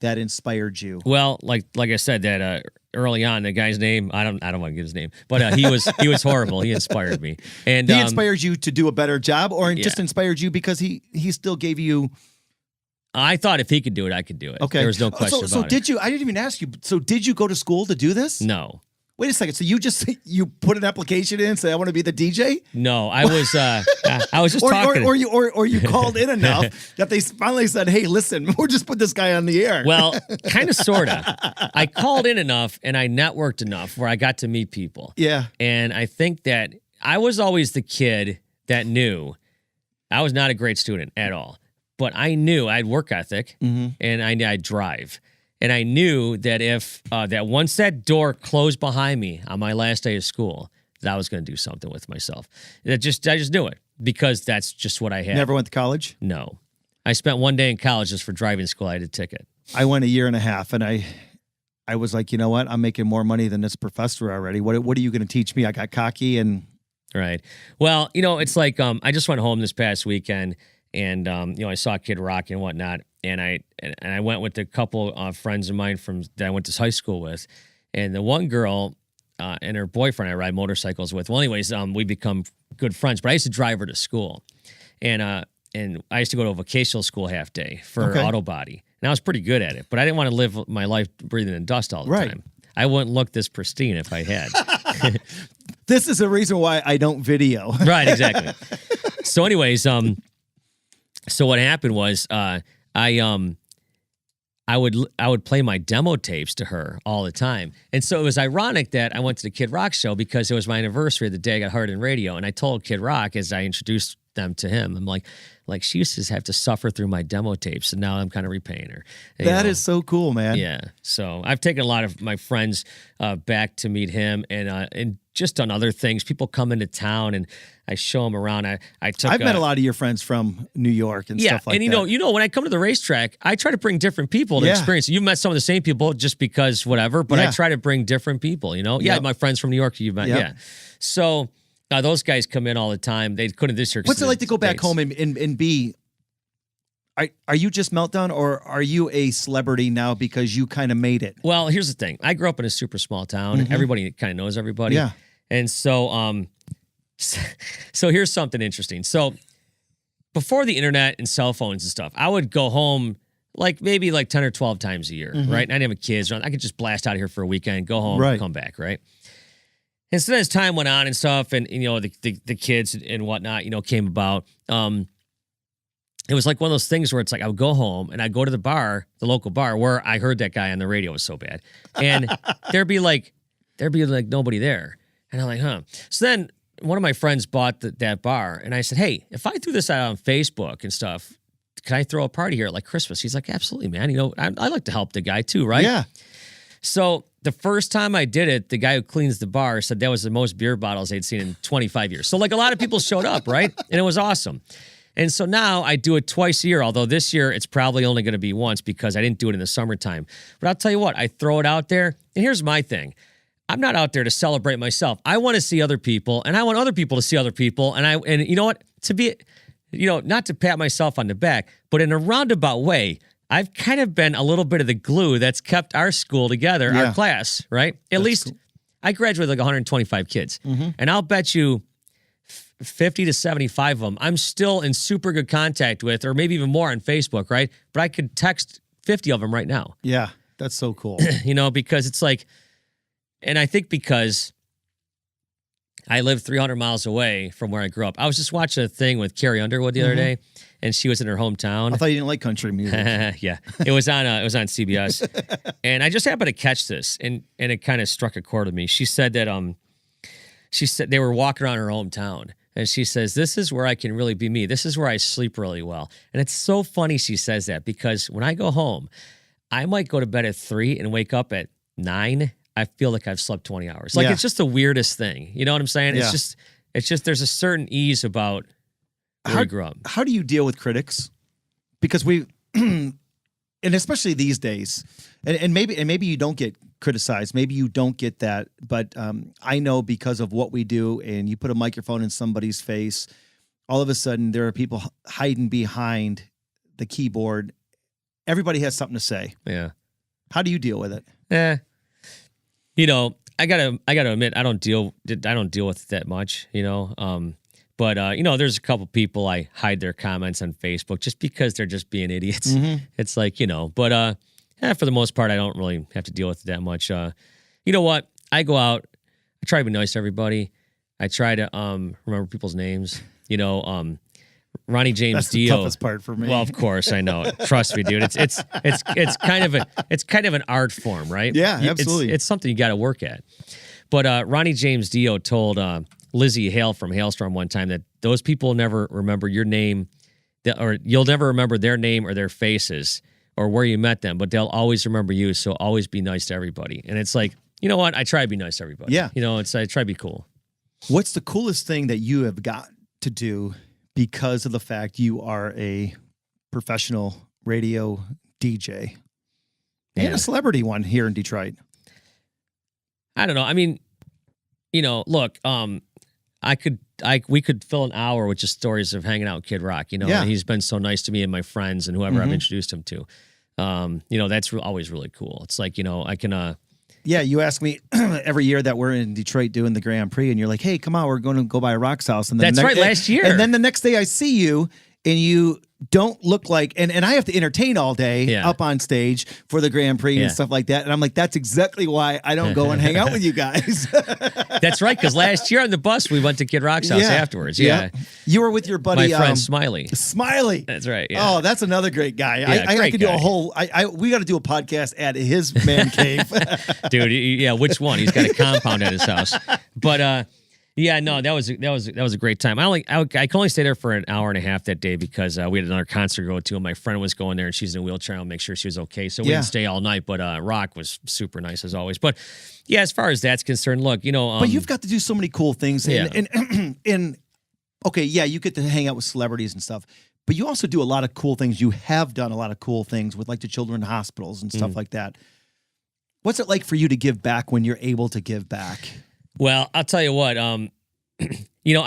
Speaker 1: that inspired you?
Speaker 2: Well, like I said, that early on, the guy's name, I don't want to get his name, but he was horrible. He inspired me. And
Speaker 1: he inspired you to do a better job, or just inspired you because he still gave you.
Speaker 2: I thought if he could do it, I could do it.
Speaker 1: Okay.
Speaker 2: There was no question about it.
Speaker 1: So did you, I didn't even ask you, so did you go to school to do this?
Speaker 2: No.
Speaker 1: Wait a second. So you put an application in and say, I want to be the DJ?
Speaker 2: No, I was just talking.
Speaker 1: Or you called in enough that they finally said, hey, listen, we'll just put this guy on the air.
Speaker 2: Well, kind of, sort of. I called in enough and I networked enough where I got to meet people.
Speaker 1: Yeah.
Speaker 2: And I think that I was always the kid that knew I was not a great student at all, but I knew I had work ethic and I'd drive. And I knew that if that once that door closed behind me on my last day of school, that I was going to do something with myself. I just knew it because that's just what I had.
Speaker 1: Never went to college?
Speaker 2: No. I spent one day in college just for driving school. I had a ticket.
Speaker 1: I went a year and a half, and I was like, you know what? I'm making more money than this professor already. What are you going to teach me? I got cocky and...
Speaker 2: Right. Well, it's like I just went home this past weekend, and I saw Kid Rock and whatnot. And I went with a couple of friends of mine that I went to high school with, and the one girl and her boyfriend I ride motorcycles with. Well, anyways, we become good friends. But I used to drive her to school, and I used to go to a vocational school half day for auto body, and I was pretty good at it. But I didn't want to live my life breathing in dust all the time. I wouldn't look this pristine if I had.
Speaker 1: This is a reason why I don't video.
Speaker 2: Right. Exactly. So, anyways, so what happened was. I would play my demo tapes to her all the time. And so it was ironic that I went to the Kid Rock show because it was my anniversary the day I got hired in radio. And I told Kid Rock as I introduced them to him, I'm like she used to have to suffer through my demo tapes, and now I'm kind of repaying her.
Speaker 1: That is so cool, man.
Speaker 2: Yeah. So I've taken a lot of my friends back to meet him, and just done other things. People come into town and I show them around. I've
Speaker 1: met a lot of your friends from New York and stuff like that.
Speaker 2: And when I come to the racetrack, I try to bring different people to experience. You've met some of the same people just because whatever, but I try to bring different people, Yeah, my friends from New York you've met, yeah. So those guys come in all the time. They couldn't this year.
Speaker 1: What's it like to go back home and be... Are you just Meltdown, or are you a celebrity now because you kind of made it?
Speaker 2: Well, here's the thing. I grew up in a super small town. Everybody kind of knows everybody.
Speaker 1: Yeah.
Speaker 2: And so, so here's something interesting. So before the internet and cell phones and stuff, I would go home maybe 10 or 12 times a year, right? And I didn't have kids. I could just blast out of here for a weekend, go home, come back, right? And so as time went on and stuff, and the kids and whatnot, came about. It was like one of those things where it's like I would go home and I'd go to the bar, the local bar, where I heard that guy on the radio was so bad, and there'd be like nobody there, and I'm like, huh. So then one of my friends bought that bar, and I said, hey, if I threw this out on Facebook and stuff, can I throw a party here at Christmas? He's like, absolutely, man. I like to help the guy too, right?
Speaker 1: Yeah.
Speaker 2: So the first time I did it, the guy who cleans the bar said that was the most beer bottles they'd seen in 25 years. So a lot of people showed up, right? And it was awesome. And so now I do it twice a year, although this year it's probably only going to be once because I didn't do it in the summertime. But I'll tell you what, I throw it out there, and here's my thing. I'm not out there to celebrate myself. I want to see other people, and I want other people to see other people. And you know what? To be, not to pat myself on the back, but in a roundabout way, I've kind of been a little bit of the glue that's kept our school together, our class, right? At least cool. I graduated 125 kids. And I'll bet you 50 to 75 of them I'm still in super good contact with, or maybe even more on Facebook, right? But I could text 50 of them right now.
Speaker 1: Yeah, that's so cool.
Speaker 2: Because it's like, and I think because I live 300 miles away from where I grew up. I was just watching a thing with Carrie Underwood the other day, and she was in her hometown.
Speaker 1: I thought you didn't like country music.
Speaker 2: Yeah, it was on CBS, and I just happened to catch this, and it kind of struck a chord with me. She said that they were walking around her hometown, and she says, "This is where I can really be me. This is where I sleep really well." And it's so funny she says that, because when I go home, I might go to bed at 3 and wake up at 9. I feel like I've slept 20 hours. Like, it's just the weirdest thing. You know what I'm saying?
Speaker 1: Yeah.
Speaker 2: It's just there's a certain ease about where you grew up.
Speaker 1: How do you deal with critics? Because and especially these days, and maybe you don't get criticized. Maybe you don't get that. But I know, because of what we do, and you put a microphone in somebody's face, all of a sudden there are people hiding behind the keyboard. Everybody has something to say.
Speaker 2: Yeah.
Speaker 1: How do you deal with it?
Speaker 2: I gotta admit, I don't deal with it that much, But there's a couple people I hide their comments on Facebook just because they're just being idiots. It's like, but for the most part, I don't really have to deal with it that much. You know what? I go out, I try to be nice to everybody. I try to remember people's names. Ronnie James
Speaker 1: That's the
Speaker 2: Dio.
Speaker 1: toughest part for me.
Speaker 2: Well, of course, I know it. Trust me, dude. It's kind of an art form, right?
Speaker 1: Yeah, absolutely.
Speaker 2: It's something you got to work at. But Ronnie James Dio told Lizzie Hale from Hailstorm one time that those people never remember your name, or you'll never remember their name or their faces or where you met them, but they'll always remember you. So always be nice to everybody. And it's like, you know what? I try to be nice to everybody.
Speaker 1: Yeah.
Speaker 2: I try to be cool.
Speaker 1: What's the coolest thing that you have got to do because of the fact you are a professional radio DJ and a celebrity one here in Detroit?
Speaker 2: I don't know. I mean, look, we could fill an hour with just stories of hanging out with Kid Rock, and he's been so nice to me and my friends and whoever I've introduced him to. That's always really cool. It's like, I can,
Speaker 1: yeah, you ask me every year that we're in Detroit doing the Grand Prix, and you're like, "Hey, come on, we're going to go by Rock's house." And then
Speaker 2: that's right, last year.
Speaker 1: And then the next day, I see you, and you don't look like, and I have to entertain all day up on stage for the Grand Prix and stuff like that. And I'm like, that's exactly why I don't go and hang out with you guys.
Speaker 2: That's right, because last year on the bus, we went to Kid Rock's house afterwards. Yeah.
Speaker 1: You were with your buddy,
Speaker 2: my friend Smiley.
Speaker 1: Smiley.
Speaker 2: That's right. Yeah.
Speaker 1: Oh, that's another great guy.
Speaker 2: Yeah,
Speaker 1: I could do a whole, we got to do a podcast at his man cave.
Speaker 2: Dude, yeah, which one? He's got a compound at his house. But, yeah, no, that was a great time. I could only stay there for an hour and a half that day because we had another concert to go to, and my friend was going there, and she's in a wheelchair. I'll make sure she was okay. So we didn't stay all night, but Rock was super nice as always. But yeah, as far as that's concerned, look, but
Speaker 1: you've got to do so many cool things, and okay, yeah, you get to hang out with celebrities and stuff, but you also do a lot of cool things. You have done a lot of cool things with like the children hospitals and stuff like that. What's it like for you to give back when you're able to give back?
Speaker 2: Well, I'll tell you what, I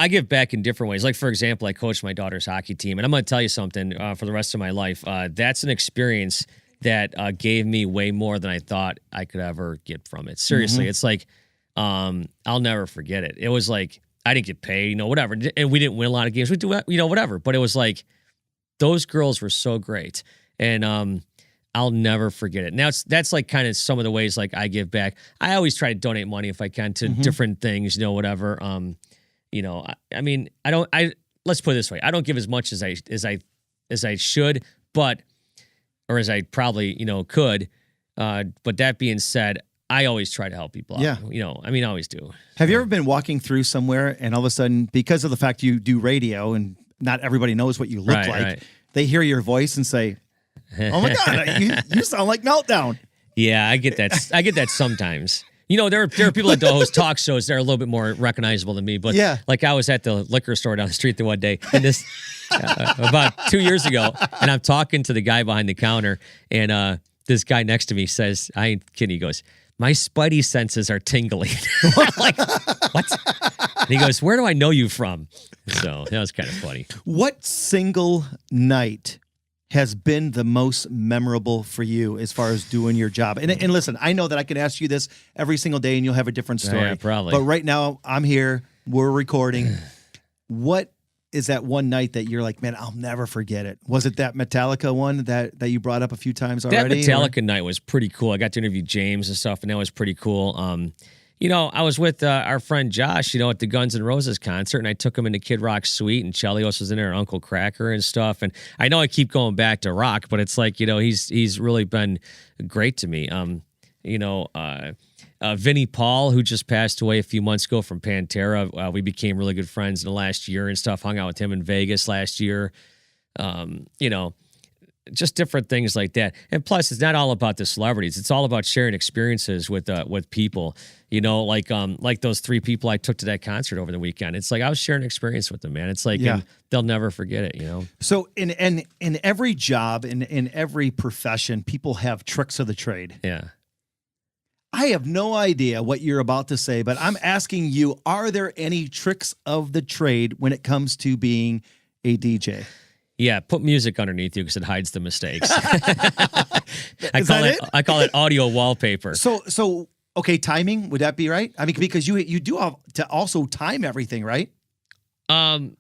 Speaker 2: give back in different ways. Like, for example, I coach my daughter's hockey team, and I'm going to tell you something for the rest of my life. That's an experience that gave me way more than I thought I could ever get from it. Seriously, it's like, I'll never forget it. It was like, I didn't get paid, whatever. And we didn't win a lot of games. We do, whatever. But it was like, those girls were so great. And, I'll never forget it. Now that's like kind of some of the ways like I give back. I always try to donate money if I can to different things, whatever. I mean, let's put it this way. I don't give as much as I should, or as I probably, could. But that being said, I always try to help people out.
Speaker 1: Yeah.
Speaker 2: I always do.
Speaker 1: Have you ever been walking through somewhere and all of a sudden, because of the fact you do radio and not everybody knows what you look like, they hear your voice and say, "Oh my God, you sound like Meltdown."
Speaker 2: Yeah, I get that. I get that sometimes. There are people that host talk shows that are a little bit more recognizable than me. But like I was at the liquor store down the street the one day, and this about 2 years ago, and I'm talking to the guy behind the counter, and this guy next to me says, "I ain't kidding." He goes, "My spidey senses are tingling." I'm like, what? And he goes, "Where do I know you from?" So that was kind of funny.
Speaker 1: What single night has been the most memorable for you as far as doing your job? And listen, I know that I can ask you this every single day and you'll have a different story.
Speaker 2: Yeah, probably.
Speaker 1: But right now, I'm here, we're recording. what is that one night that you're like, man, I'll never forget it? Was it that Metallica one that you brought up a few times already?
Speaker 2: That Metallica night was pretty cool. I got to interview James and stuff, and that was pretty cool. I was with our friend Josh, at the Guns N' Roses concert, and I took him into Kid Rock's suite, and Chelios was in there, and Uncle Cracker and stuff. And I know I keep going back to Rock, but it's like, he's really been great to me. Vinnie Paul, who just passed away a few months ago from Pantera, we became really good friends in the last year and stuff. Hung out with him in Vegas last year. Just different things like that. And plus, it's not all about the celebrities. It's all about sharing experiences with people. Like those 3 people I took to that concert over the weekend. It's like I was sharing experience with them, man. It's like and they'll never forget it.
Speaker 1: So in every job, in every profession, people have tricks of the trade.
Speaker 2: Yeah.
Speaker 1: I have no idea what you're about to say, but I'm asking you, are there any tricks of the trade when it comes to being a DJ?
Speaker 2: Yeah, put music underneath you because it hides the mistakes.
Speaker 1: I
Speaker 2: call it audio wallpaper.
Speaker 1: So okay, timing, would that be right? I mean, because you do have to also time everything, right?
Speaker 2: You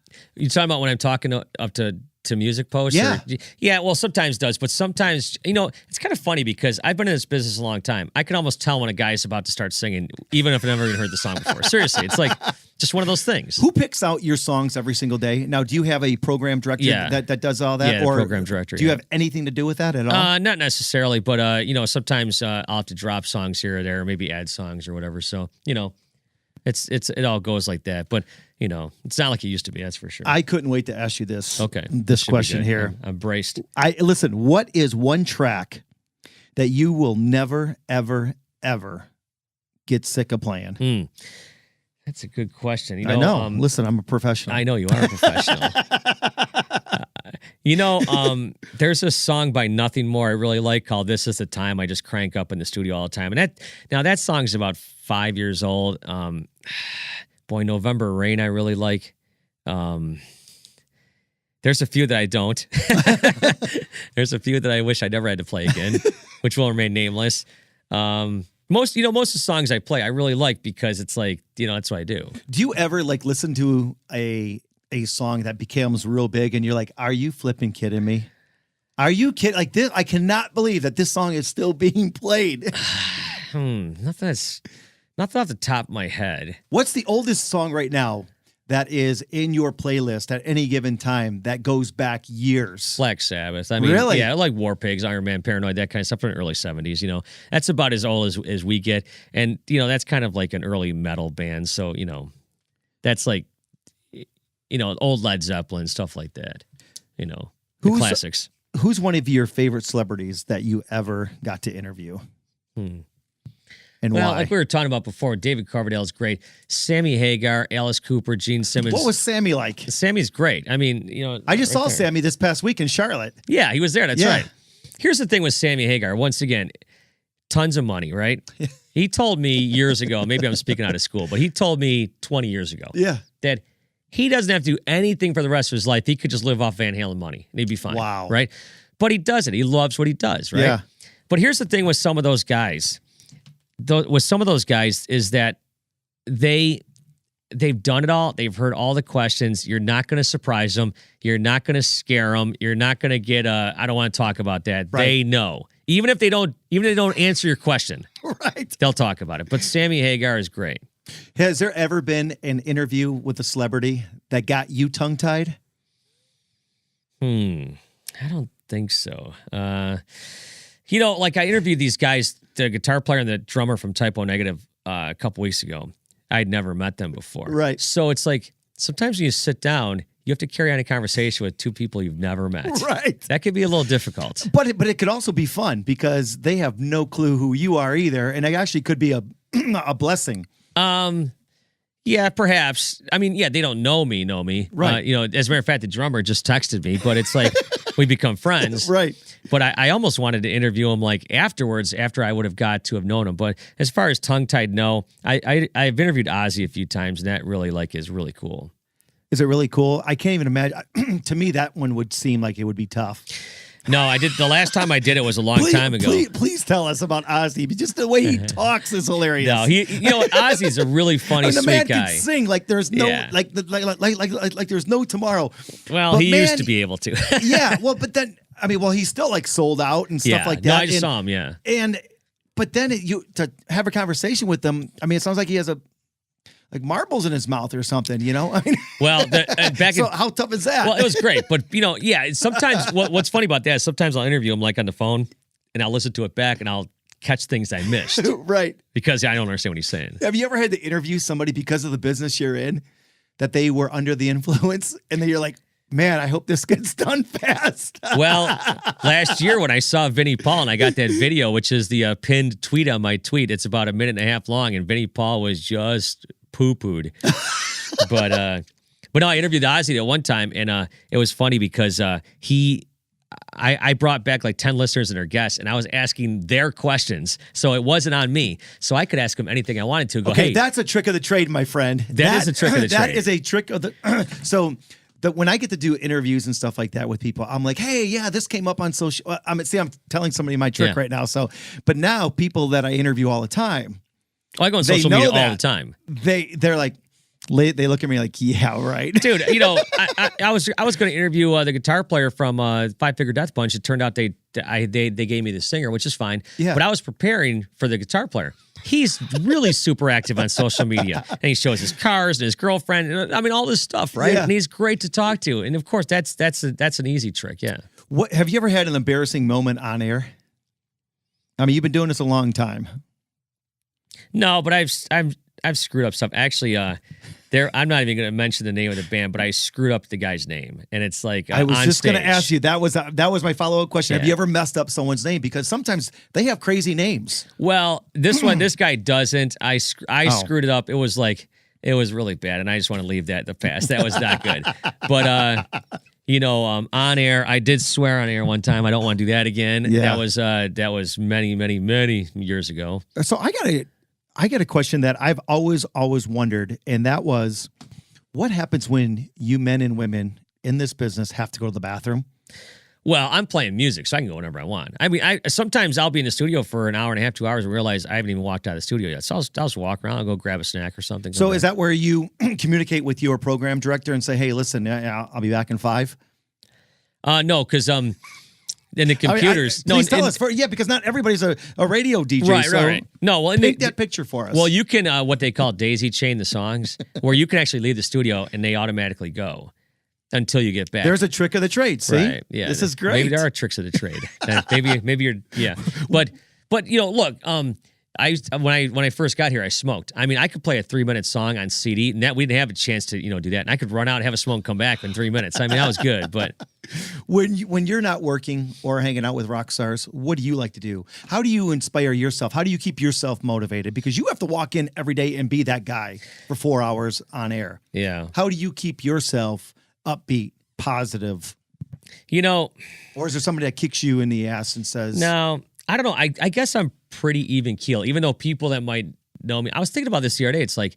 Speaker 2: talking about when I'm talking up to music posts?
Speaker 1: Yeah.
Speaker 2: Yeah, well, sometimes does, but sometimes, it's kind of funny because I've been in this business a long time. I can almost tell when a guy's about to start singing, even if I've never even heard the song before. Seriously, it's like just one of those things.
Speaker 1: Who picks out your songs every single day? Now, do you have a program director that does all that?
Speaker 2: Yeah,
Speaker 1: or
Speaker 2: program director.
Speaker 1: Do you have anything to do with that at all?
Speaker 2: Not necessarily, but, sometimes I'll have to drop songs here or there, or maybe add songs or whatever. So, it all goes like that. But, it's not like it used to be, that's for sure.
Speaker 1: I couldn't wait to ask you this.
Speaker 2: Okay.
Speaker 1: This question here.
Speaker 2: I'm braced.
Speaker 1: Listen, what is one track that you will never, ever, ever get sick of playing?
Speaker 2: That's a good question.
Speaker 1: I know. Listen, I'm a professional.
Speaker 2: I know you are a professional. There's a song by Nothing More I really like called "This Is the Time." I just crank up in the studio all the time, and that song's about 5 years old. November Rain I really like. There's a few that I don't. There's a few that I wish I never had to play again, which will remain nameless. Most of the songs I play I really like because it's like, that's what I do. Do
Speaker 1: you ever listen to a song that becomes real big and you're like, are you flipping kidding me? Are you kidding? Like this, I cannot believe that this song is still being played.
Speaker 2: Nothing off the top of my head.
Speaker 1: What's the oldest song right now that is in your playlist at any given time that goes back years?
Speaker 2: Black Sabbath. I mean,
Speaker 1: really?
Speaker 2: Yeah, I like War Pigs, Iron Man, Paranoid, that kind of stuff from the early 70s. That's about as old as we get. And, that's kind of like an early metal band. So, that's like, old Led Zeppelin, stuff like that. The classics.
Speaker 1: Who's one of your favorite celebrities that you ever got to interview? And why?
Speaker 2: Like we were talking about before, David Coverdale's great. Sammy Hagar, Alice Cooper, Gene Simmons.
Speaker 1: What was Sammy like?
Speaker 2: Sammy's great. I mean,
Speaker 1: I just saw Sammy this past week in Charlotte.
Speaker 2: Yeah, he was there. That's right. Here's the thing with Sammy Hagar. Once again, tons of money, right? He told me years ago, maybe I'm speaking out of school, but he told me 20 years ago that he doesn't have to do anything for the rest of his life. He could just live off Van Halen money and he'd be fine.
Speaker 1: Wow.
Speaker 2: Right? But he does it. He loves what he does, right?
Speaker 1: Yeah.
Speaker 2: But here's the thing with some of those guys. Is that they've done it all. They've heard all the questions. You're not going to surprise them. You're not going to scare them. You're not going to get I don't want to talk about that. Right. They know. Even if they don't answer your question,
Speaker 1: right? They'll
Speaker 2: talk about it. But Sammy Hagar is great.
Speaker 1: Has there ever been an interview with a celebrity that got you tongue-tied?
Speaker 2: I don't think so. Like I interviewed these guys, the guitar player and the drummer from Type O Negative a couple weeks ago. I'd never met them before.
Speaker 1: Right.
Speaker 2: So it's like sometimes when you sit down, you have to carry on a conversation with two people you've never met.
Speaker 1: Right.
Speaker 2: That could be a little difficult.
Speaker 1: But it could also be fun because they have no clue who you are either, and it actually could be a blessing.
Speaker 2: Yeah, perhaps. I mean, yeah, they don't know me.
Speaker 1: Right.
Speaker 2: As a matter of fact, the drummer just texted me, but it's like we become friends.
Speaker 1: Right.
Speaker 2: But I almost wanted to interview him like afterwards, after I would have got to have known him. But as far as tongue-tied, no. I've interviewed Ozzy a few times, and that really is really cool.
Speaker 1: Is it really cool? I can't even imagine. To me, that one would seem like it would be tough.
Speaker 2: No, I did. The last time I did it was a long time ago.
Speaker 1: Please tell us about Ozzy. Just the way he talks is hilarious.
Speaker 2: No, Ozzy's a really funny,
Speaker 1: the
Speaker 2: sweet
Speaker 1: man
Speaker 2: guy.
Speaker 1: can sing like there's no like there's no tomorrow.
Speaker 2: Well, but he used to be able to.
Speaker 1: Yeah, well, but then he's still like sold out and stuff like that.
Speaker 2: No, I just saw him. Yeah,
Speaker 1: but then to have a conversation with them, I mean, it sounds like he has like marbles in his mouth or something, you know? I mean,
Speaker 2: well,
Speaker 1: how tough is that?
Speaker 2: Well, it was great, but sometimes what's funny about that is sometimes I'll interview him like on the phone, and I'll listen to it back, and I'll catch things I missed,
Speaker 1: right?
Speaker 2: Because I don't understand what he's saying.
Speaker 1: Have you ever had to interview somebody because of the business you're in, that they were under the influence, and then you're like, man, I hope this gets done fast.
Speaker 2: Well, last year when I saw Vinnie Paul and I got that video, which is the pinned tweet on my tweet, it's about a minute and a half long, and Vinnie Paul was just poo-pooed. But no, I interviewed Ozzy at one time, and it was funny because I brought back like 10 listeners and their guests, and I was asking their questions, so it wasn't on me. So I could ask them anything I wanted to.
Speaker 1: Okay,
Speaker 2: hey,
Speaker 1: that's a trick of the trade, my friend.
Speaker 2: That is a trick of the trade.
Speaker 1: That is a trick of the so. When I get to do interviews and stuff like that with people, I'm like, hey, yeah, this came up on social. I'm telling somebody my trick right now. So, but now people that I interview all the time,
Speaker 2: I go on social media all the time.
Speaker 1: They're like, they look at me like, yeah, right,
Speaker 2: dude. I was going to interview the guitar player from Five Finger Death Punch. It turned out they gave me the singer, which is fine. Yeah. But I was preparing for the guitar player. He's really super active on social media, and he shows his cars and his girlfriend. And, I mean, all this stuff, right? Yeah. And he's great to talk to. And of course, that's an easy trick. Yeah.
Speaker 1: What have you ever had an embarrassing moment on air? I mean, you've been doing this a long time.
Speaker 2: No, but I've screwed up stuff. Actually, I'm not even going to mention the name of the band, but I screwed up the guy's name, and it's like
Speaker 1: I was just
Speaker 2: going
Speaker 1: to ask you. That was my follow-up question. Yeah. Have you ever messed up someone's name? Because sometimes they have crazy names.
Speaker 2: Well, this guy doesn't. I screwed it up. It was really bad, and I just want to leave that in the past. That was not good. But on air, I did swear on air one time. I don't want to do that again. Yeah. That was many, many, many years ago.
Speaker 1: So I got a question that I've always wondered, and that was, what happens when you men and women in this business have to go to the bathroom?
Speaker 2: Well, I'm playing music, so I can go whenever I want. I mean, sometimes I'll be in the studio for an hour and a half, 2 hours, and realize I haven't even walked out of the studio yet. So I'll just walk around, I'll go grab a snack or something.
Speaker 1: So is that where you communicate with your program director and say, hey, listen, I'll be back in 5?
Speaker 2: No, because in the computers.
Speaker 1: Please tell us. Because not everybody's a radio DJ.
Speaker 2: Right. No, well,
Speaker 1: paint that picture for us.
Speaker 2: Well, you can, what they call daisy chain the songs, where you can actually leave the studio and they automatically go until you get back.
Speaker 1: There's a trick of the trade, see?
Speaker 2: Right, yeah.
Speaker 1: This is great.
Speaker 2: Maybe there are tricks of the trade. maybe you're, yeah. But look, when I first got here, I smoked. I mean, I could play a 3-minute song on CD, and that we didn't have a chance to, do that. And I could run out and have a smoke and come back in 3 minutes. I mean, that was good. But
Speaker 1: when you're not working or hanging out with rock stars, what do you like to do? How do you inspire yourself? How do you keep yourself motivated? Because you have to walk in every day and be that guy for 4 hours on air.
Speaker 2: Yeah.
Speaker 1: How do you keep yourself upbeat, positive?
Speaker 2: Or
Speaker 1: is there somebody that kicks you in the ass and says,
Speaker 2: no, I don't know. I guess I'm pretty even keel, even though people that might know me. I was thinking about this the other day. It's like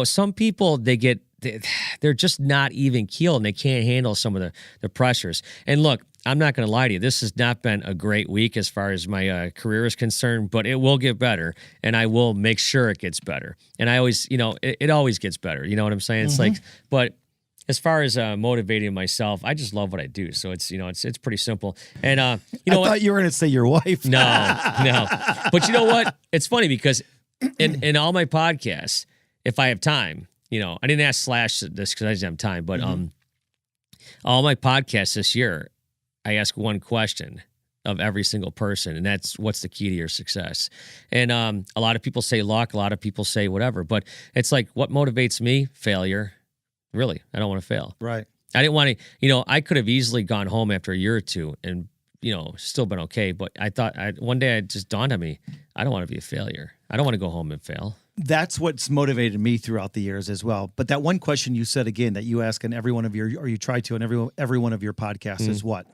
Speaker 2: some people they're just not even keel and they can't handle some of the pressures. And look, I'm not going to lie to you. This has not been a great week as far as my career is concerned, but it will get better, and I will make sure it gets better. And I always, it always gets better. You know what I'm saying? It's like, but as far as motivating myself, I just love what I do. So it's, it's pretty simple. And I
Speaker 1: thought you were going to say your wife.
Speaker 2: No. But you know what? It's funny because in all my podcasts, if I have time, I didn't ask Slash this because I didn't have time, but all my podcasts this year, I ask one question of every single person, and that's, what's the key to your success? And a lot of people say luck, a lot of people say whatever, but it's like, what motivates me? Failure. Really, I don't want to fail.
Speaker 1: Right.
Speaker 2: I didn't want to, I could have easily gone home after a year or two and, still been okay. But I thought one day it just dawned on me, I don't want to be a failure. I don't want to go home and fail.
Speaker 1: That's what's motivated me throughout the years as well. But that one question you said again that you ask in every one of or you try to in every one of your podcasts is what?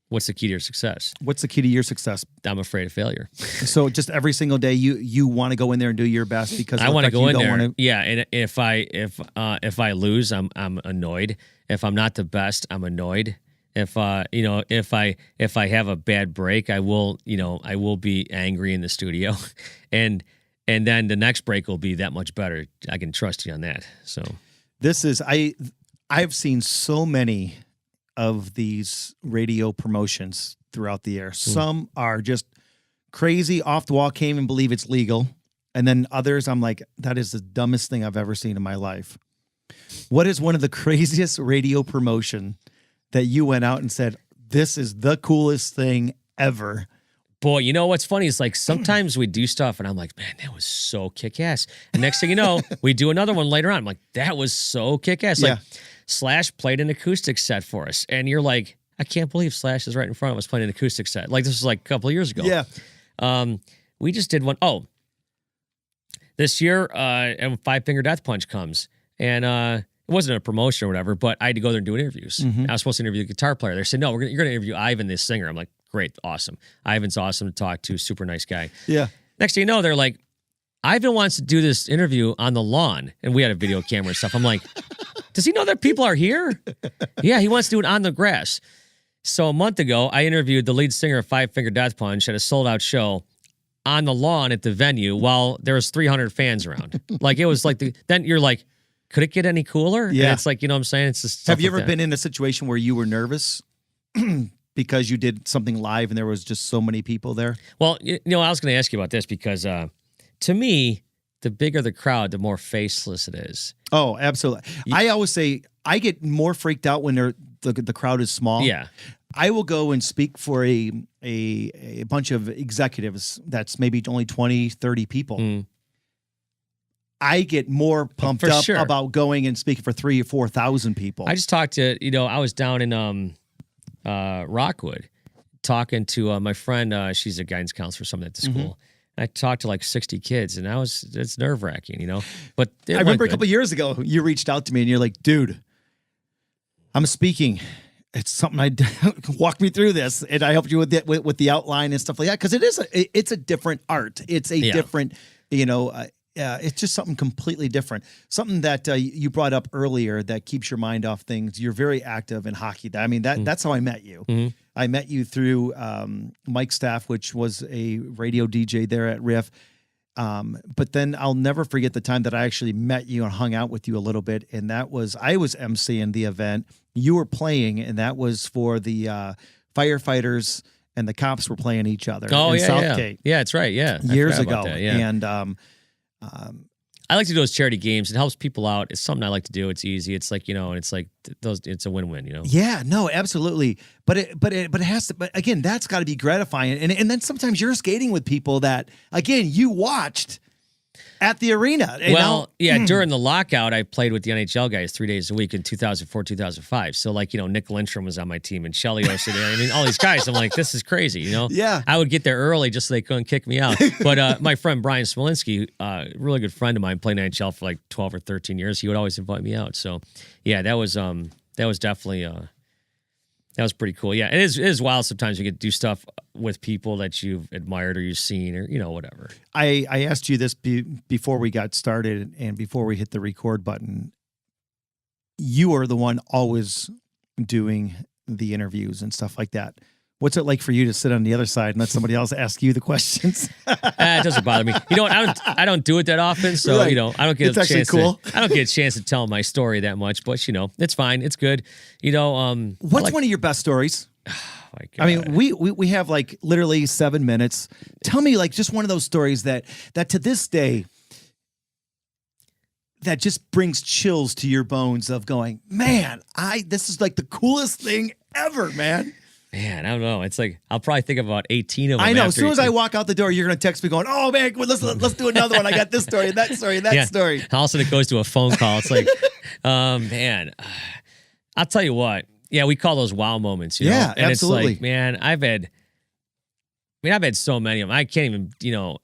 Speaker 2: What's the key to your success?
Speaker 1: What's the key to your success?
Speaker 2: I'm afraid of failure.
Speaker 1: So just every single day, you want to go in there and do your best because
Speaker 2: I want to go in there. Yeah, and if I lose, I'm annoyed. If I'm not the best, I'm annoyed. If if I have a bad break, I will be angry in the studio, and then the next break will be that much better. I can trust you on that. So
Speaker 1: I've seen so many of these radio promotions throughout the air. Some are just crazy, off the wall, can't even believe it's legal. And then others, I'm like, that is the dumbest thing I've ever seen in my life. What is one of the craziest radio promotion that you went out and said, this is the coolest thing ever?
Speaker 2: Boy, you know what's funny is like sometimes we do stuff and I'm like, man, that was so kick-ass. And next thing you know, we do another one later on. I'm like, that was so kick-ass. Like Slash played an acoustic set for us. And you're like, I can't believe Slash is right in front of us playing an acoustic set. Like this was like a couple of years ago.
Speaker 1: Yeah.
Speaker 2: We just did one. Oh, this year, and Five Finger Death Punch comes. And it wasn't a promotion or whatever, but I had to go there and do interviews. I was supposed to interview the guitar player. They said, no, you're going to interview Ivan, the singer. I'm like, great, awesome. Ivan's awesome to talk to, super nice guy.
Speaker 1: Yeah.
Speaker 2: Next thing you know, they're like, Ivan wants to do this interview on the lawn. And we had a video camera and stuff. I'm like, does he know that people are here? Yeah, he wants to do it on the grass. So a month ago, I interviewed the lead singer of Five Finger Death Punch at a sold-out show on the lawn at the venue while there was 300 fans around. Like, it was like, then you're like, could it get any cooler?
Speaker 1: Yeah.
Speaker 2: And it's like, you know what I'm saying? It's just
Speaker 1: Have you ever been in a situation where you were nervous because you did something live and there was just so many people there?
Speaker 2: Well, I was going to ask you about this because to me, the bigger the crowd, the more faceless it is.
Speaker 1: Oh, absolutely. I always say I get more freaked out when the crowd is small.
Speaker 2: Yeah.
Speaker 1: I will go and speak for a bunch of executives that's maybe only 20, 30 people. I get more pumped up about going and speaking for 3,000 or 4,000 people.
Speaker 2: I just talked to, I was down in Rockwood talking to my friend. She's a guidance counselor or something at the school. And I talked to like 60 kids, and it's nerve-wracking, But
Speaker 1: I remember a couple of years ago, you reached out to me, and you're like, dude, I'm speaking. It's something walk me through this, and I helped you with the outline and stuff like that, because it's a different art. It's a different, it's just something completely different. Something that you brought up earlier that keeps your mind off things. You're very active in hockey. I mean, that's how I met you. I met you through Mike Staff, which was a radio DJ there at RIF. But then I'll never forget the time that I actually met you and hung out with you a little bit. And I was emceeing the event. You were playing, and that was for the firefighters and the cops were playing each other in Southgate.
Speaker 2: Yeah, that's right. Yeah.
Speaker 1: Years ago.
Speaker 2: That, yeah.
Speaker 1: And
Speaker 2: I like to do those charity games. It helps people out. It's something I like to do. It's easy. It's like, and it's like it's a win-win,
Speaker 1: Yeah, no, absolutely. But it has to, but again, that's got to be gratifying. And then sometimes you're skating with people that, again, you watched at the arena.
Speaker 2: During the lockout, I played with the NHL guys 3 days a week in 2004, 2005. So like, Nick Lindstrom was on my team and Shelly Osadare. I mean, all these guys, I'm like, this is crazy,
Speaker 1: Yeah.
Speaker 2: I would get there early just so they couldn't kick me out. But my friend Brian Smolinski, a really good friend of mine, played NHL for like 12 or 13 years. He would always invite me out. So yeah, that was definitely that was pretty cool. Yeah, it is wild sometimes you get to do stuff with people that you've admired or you've seen or, whatever.
Speaker 1: I asked you this before we got started and before we hit the record button. You are the one always doing the interviews and stuff like that. What's it like for you to sit on the other side and let somebody else ask you the questions?
Speaker 2: It doesn't bother me. I don't do it that often, so
Speaker 1: right.
Speaker 2: I don't get
Speaker 1: it's
Speaker 2: a chance.
Speaker 1: Cool.
Speaker 2: I don't get a chance to tell my story that much, but it's fine. It's good.
Speaker 1: What's one of your best stories?
Speaker 2: Oh my God.
Speaker 1: I mean, we have like literally 7 minutes. Tell me like just one of those stories that to this day that just brings chills to your bones of going, man, this is like the coolest thing ever, man.
Speaker 2: Man, I don't know. It's like I'll probably think of about 18 of them.
Speaker 1: I know. As soon as I walk out the door, you're gonna text me going, "Oh man, let's do another one. I got this story, and that story, and that story."
Speaker 2: All of a sudden, it goes to a phone call. It's like, man, I'll tell you what. Yeah, we call those wow moments. You know? And
Speaker 1: absolutely.
Speaker 2: It's like, man, I've had so many of them. I can't even.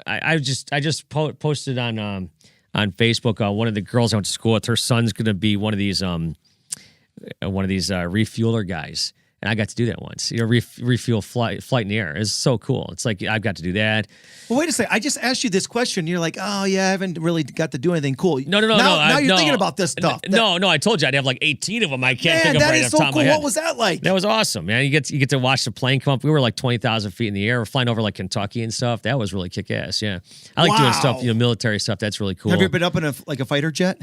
Speaker 2: I just posted on Facebook. One of the girls I went to school with, her son's gonna be one of these refueler guys. And I got to do that once. Refuel flight in the air. It's so cool. It's like I've got to do that.
Speaker 1: Well, wait a second. I just asked you this question. You're like, oh yeah, I haven't really got to do anything cool.
Speaker 2: No.
Speaker 1: Now you're thinking about this stuff.
Speaker 2: No. I told you I'd have like 18 of them. I can't think of
Speaker 1: that
Speaker 2: right
Speaker 1: is
Speaker 2: off
Speaker 1: so
Speaker 2: the top of
Speaker 1: cool.
Speaker 2: my head.
Speaker 1: What was that like?
Speaker 2: That was awesome, man. You get to watch the plane come up. We were like 20,000 feet in the air. We're flying over like Kentucky and stuff. That was really kick ass. Yeah, I like doing stuff, military stuff. That's really cool.
Speaker 1: Have you been up in a fighter jet?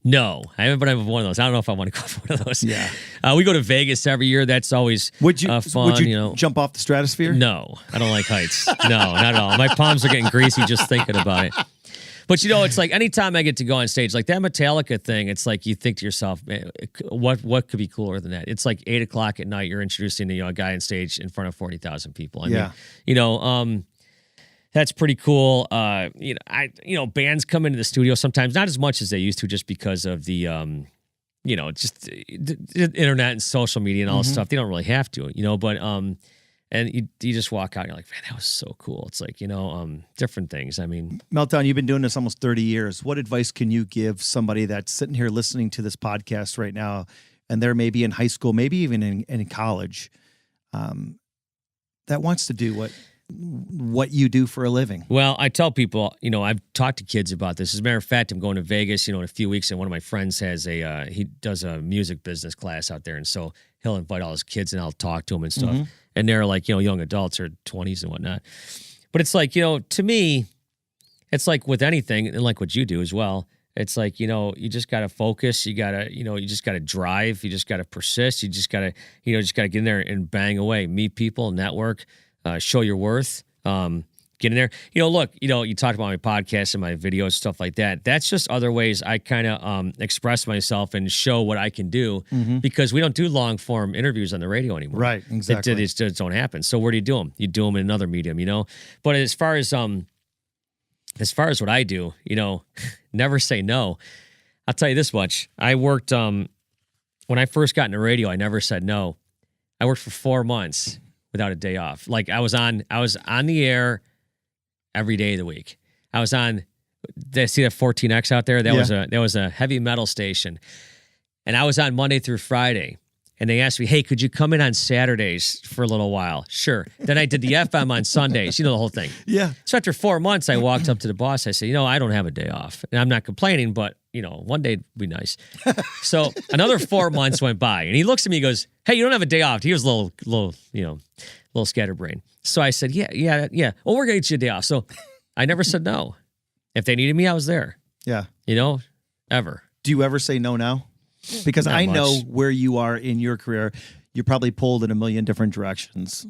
Speaker 2: No, I haven't been on one of those. I don't know if I want to go for one of those.
Speaker 1: Yeah.
Speaker 2: We go to Vegas every year. That's always fun.
Speaker 1: Would you jump off the stratosphere?
Speaker 2: No, I don't like heights. No, not at all. My palms are getting greasy just thinking about it. But, it's like anytime I get to go on stage, like that Metallica thing, it's like you think to yourself, man, what could be cooler than that? It's like 8 o'clock at night. You're introducing a guy on stage in front of 40,000 people. I mean, that's pretty cool. Bands come into the studio sometimes, not as much as they used to, just because of the, just the internet and social media and all this stuff. They don't really have to, but, and you just walk out and you're like, man, that was so cool. It's like, different things. I mean,
Speaker 1: Meltdown, you've been doing this almost 30 years. What advice can you give somebody that's sitting here listening to this podcast right now, and they're maybe in high school, maybe even in college, that wants to do what you do for a living?
Speaker 2: Well, I tell people, I've talked to kids about this. As a matter of fact, I'm going to Vegas, in a few weeks, and one of my friends has he does a music business class out there, and so he'll invite all his kids, and I'll talk to them and stuff. And they're like, young adults or 20s and whatnot. But it's like, to me, it's like with anything, and like what you do as well, it's like, you just got to focus. You got to, you just got to drive. You just got to persist. You just got to, get in there and bang away, meet people, network, show your worth, get in there. Look, you talked about my podcast and my videos, stuff like that. That's just other ways I kind of express myself and show what I can do, because we don't do long form interviews on the radio anymore.
Speaker 1: Right, exactly.
Speaker 2: It just don't happen. So where do you do them? You do them in another medium, But as far as what I do, never say no. I'll tell you this much. I worked when I first got into radio, I never said no. I worked for 4 months without a day off. Like I was on the air every day of the week. I was on. See that 14X out there? That was a heavy metal station, and I was on Monday through Friday. And they asked me, "Hey, could you come in on Saturdays for a little while?" Sure. Then I did the FM on Sundays. The whole thing.
Speaker 1: Yeah.
Speaker 2: So after 4 months, I walked up to the boss. I said, I don't have a day off, and I'm not complaining, but one day would be nice. So another 4 months went by, and he looks at me, and goes, "Hey, you don't have a day off." He was a little scatterbrained. So I said, yeah. Well, we're gonna get you a day off. So I never said no. If they needed me, I was there.
Speaker 1: Yeah.
Speaker 2: Ever.
Speaker 1: Do you ever say no now? Because I know where you are in your career. You're probably pulled in a million different directions.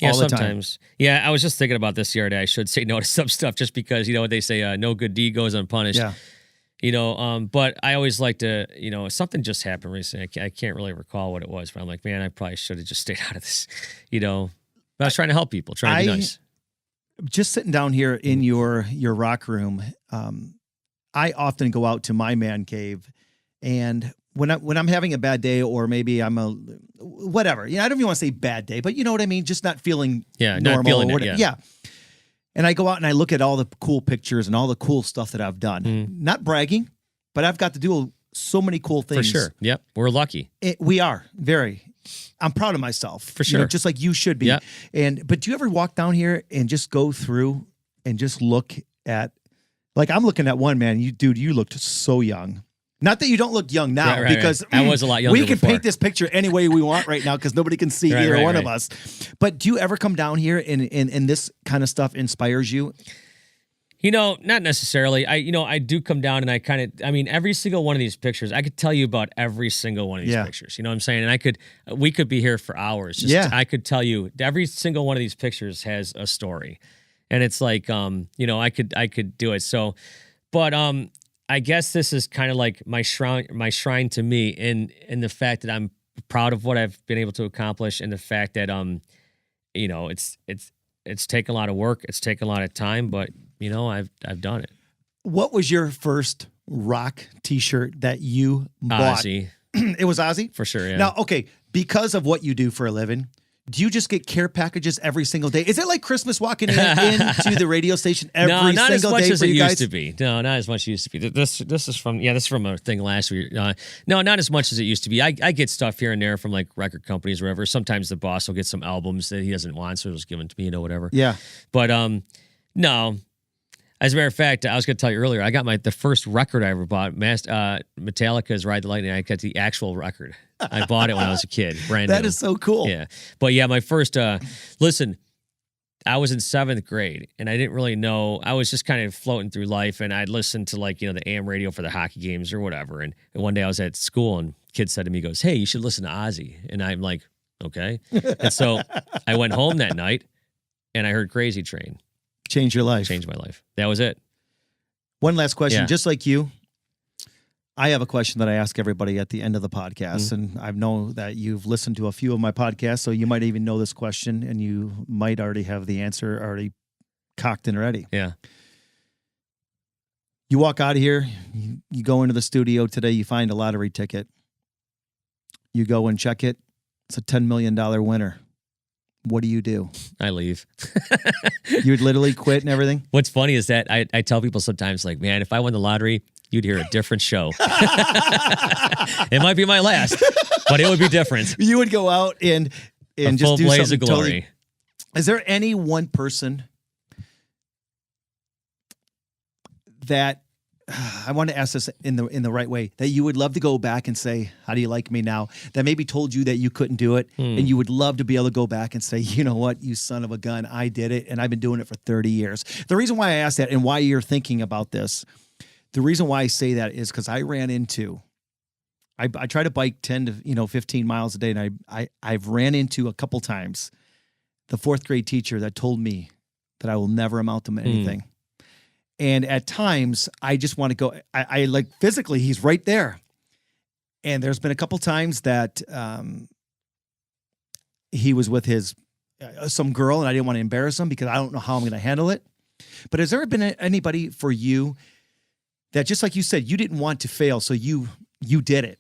Speaker 2: Yeah,
Speaker 1: all the
Speaker 2: sometimes.
Speaker 1: Time.
Speaker 2: Yeah, I was just thinking about this the other day. I should say no to some stuff just because, what they say, no good deed goes unpunished.
Speaker 1: Yeah.
Speaker 2: But I always like to, something just happened recently. I can't really recall what it was, but I'm like, man, I probably should have just stayed out of this, But I was trying to help people, trying to be nice.
Speaker 1: Just sitting down here in your rock room, I often go out to my man cave, and when I'm having a bad day, or maybe I'm whatever, I don't even want to say bad day, but you know what I mean? Just not feeling normal.
Speaker 2: Not feeling
Speaker 1: it. Yeah. And I go out and I look at all the cool pictures and all the cool stuff that I've done. Not bragging, but I've got to do so many cool things.
Speaker 2: For sure. Yep. We're lucky.
Speaker 1: We are very. I'm proud of myself. For
Speaker 2: sure.
Speaker 1: Just like you should be.
Speaker 2: Yep.
Speaker 1: But do you ever walk down here and just go through and just look at, like I'm looking at one, man, you looked so young. Not that you don't look young now, because
Speaker 2: I was a lot younger.
Speaker 1: We can
Speaker 2: before.
Speaker 1: paint this picture any way we want right now because nobody can see either one of us. But do you ever come down here and this kind of stuff inspires you?
Speaker 2: Not necessarily. I do come down and every single one of these pictures, I could tell you about every single one of these pictures. You know what I'm saying? And we could be here for hours. I could tell you every single one of these pictures has a story. And it's like, I could do it. So, but, I guess this is kind of like my shrine to me in the fact that I'm proud of what I've been able to accomplish, and the fact that it's taken a lot of work, it's taken a lot of time, but I've done it.
Speaker 1: What was your first rock t-shirt that you bought?
Speaker 2: Ozzy.
Speaker 1: It was Ozzy?
Speaker 2: For sure, yeah.
Speaker 1: Now, okay, because of what you do for a living, Do you just get care packages every single day? Is it like Christmas walking into the radio station every single day?
Speaker 2: No, not as much as it
Speaker 1: guys?
Speaker 2: used to be. No, not as much as it used to be. This is from a thing last week. No, not as much as it used to be. I get stuff here and there from like record companies or whatever. Sometimes the boss will get some albums that he doesn't want, so it'll just give them to me, whatever.
Speaker 1: Yeah.
Speaker 2: But no. As a matter of fact, I was going to tell you earlier, I got the first record I ever bought, Metallica's Ride the Lightning. I got the actual record. I bought it when I was a kid, brand new.
Speaker 1: That is so cool.
Speaker 2: Yeah. But yeah, my first, listen, I was in 7th grade and I didn't really know. I was just kind of floating through life and I'd listen to the AM radio for the hockey games or whatever. And one day I was at school and a kid said to me, he goes, "Hey, you should listen to Ozzy." And I'm like, okay. And so I went home that night and I heard Crazy Train.
Speaker 1: Changed your life.
Speaker 2: Changed my life. That was it.
Speaker 1: One last question.
Speaker 2: Yeah.
Speaker 1: Just like you, I have a question that I ask everybody at the end of the podcast, and I know that you've listened to a few of my podcasts, so you might even know this question, and you might already have the answer already cocked and ready.
Speaker 2: Yeah.
Speaker 1: You walk out of here, you go into the studio today, you find a lottery ticket. You go and check it. It's a $10 million winner. What do you do?
Speaker 2: I leave.
Speaker 1: You would literally quit and everything?
Speaker 2: What's funny is that I tell people sometimes, like, man, if I won the lottery, you'd hear a different show. It might be my last, but it would be different.
Speaker 1: You would go out and
Speaker 2: a
Speaker 1: just
Speaker 2: full
Speaker 1: do
Speaker 2: blaze
Speaker 1: something
Speaker 2: of glory.
Speaker 1: totally. Is there any one person that I want to ask this in the right way, that you would love to go back and say, "How do you like me now?" That maybe told you that you couldn't do it, and you would love to be able to go back and say, "You know what, you son of a gun, I did it, and I've been doing it for 30 years." The reason why I ask that and why you're thinking about this, the reason why I say that is because I ran into, I try to bike 10 to 15 miles a day, and I've ran into a couple times the 4th grade teacher that told me that I will never amount to anything. And at times, I just want to go, I like physically, he's right there. And there's been a couple times that he was with some girl, and I didn't want to embarrass him because I don't know how I'm going to handle it. But has there been anybody for you that, just like you said, you didn't want to fail, so you did it?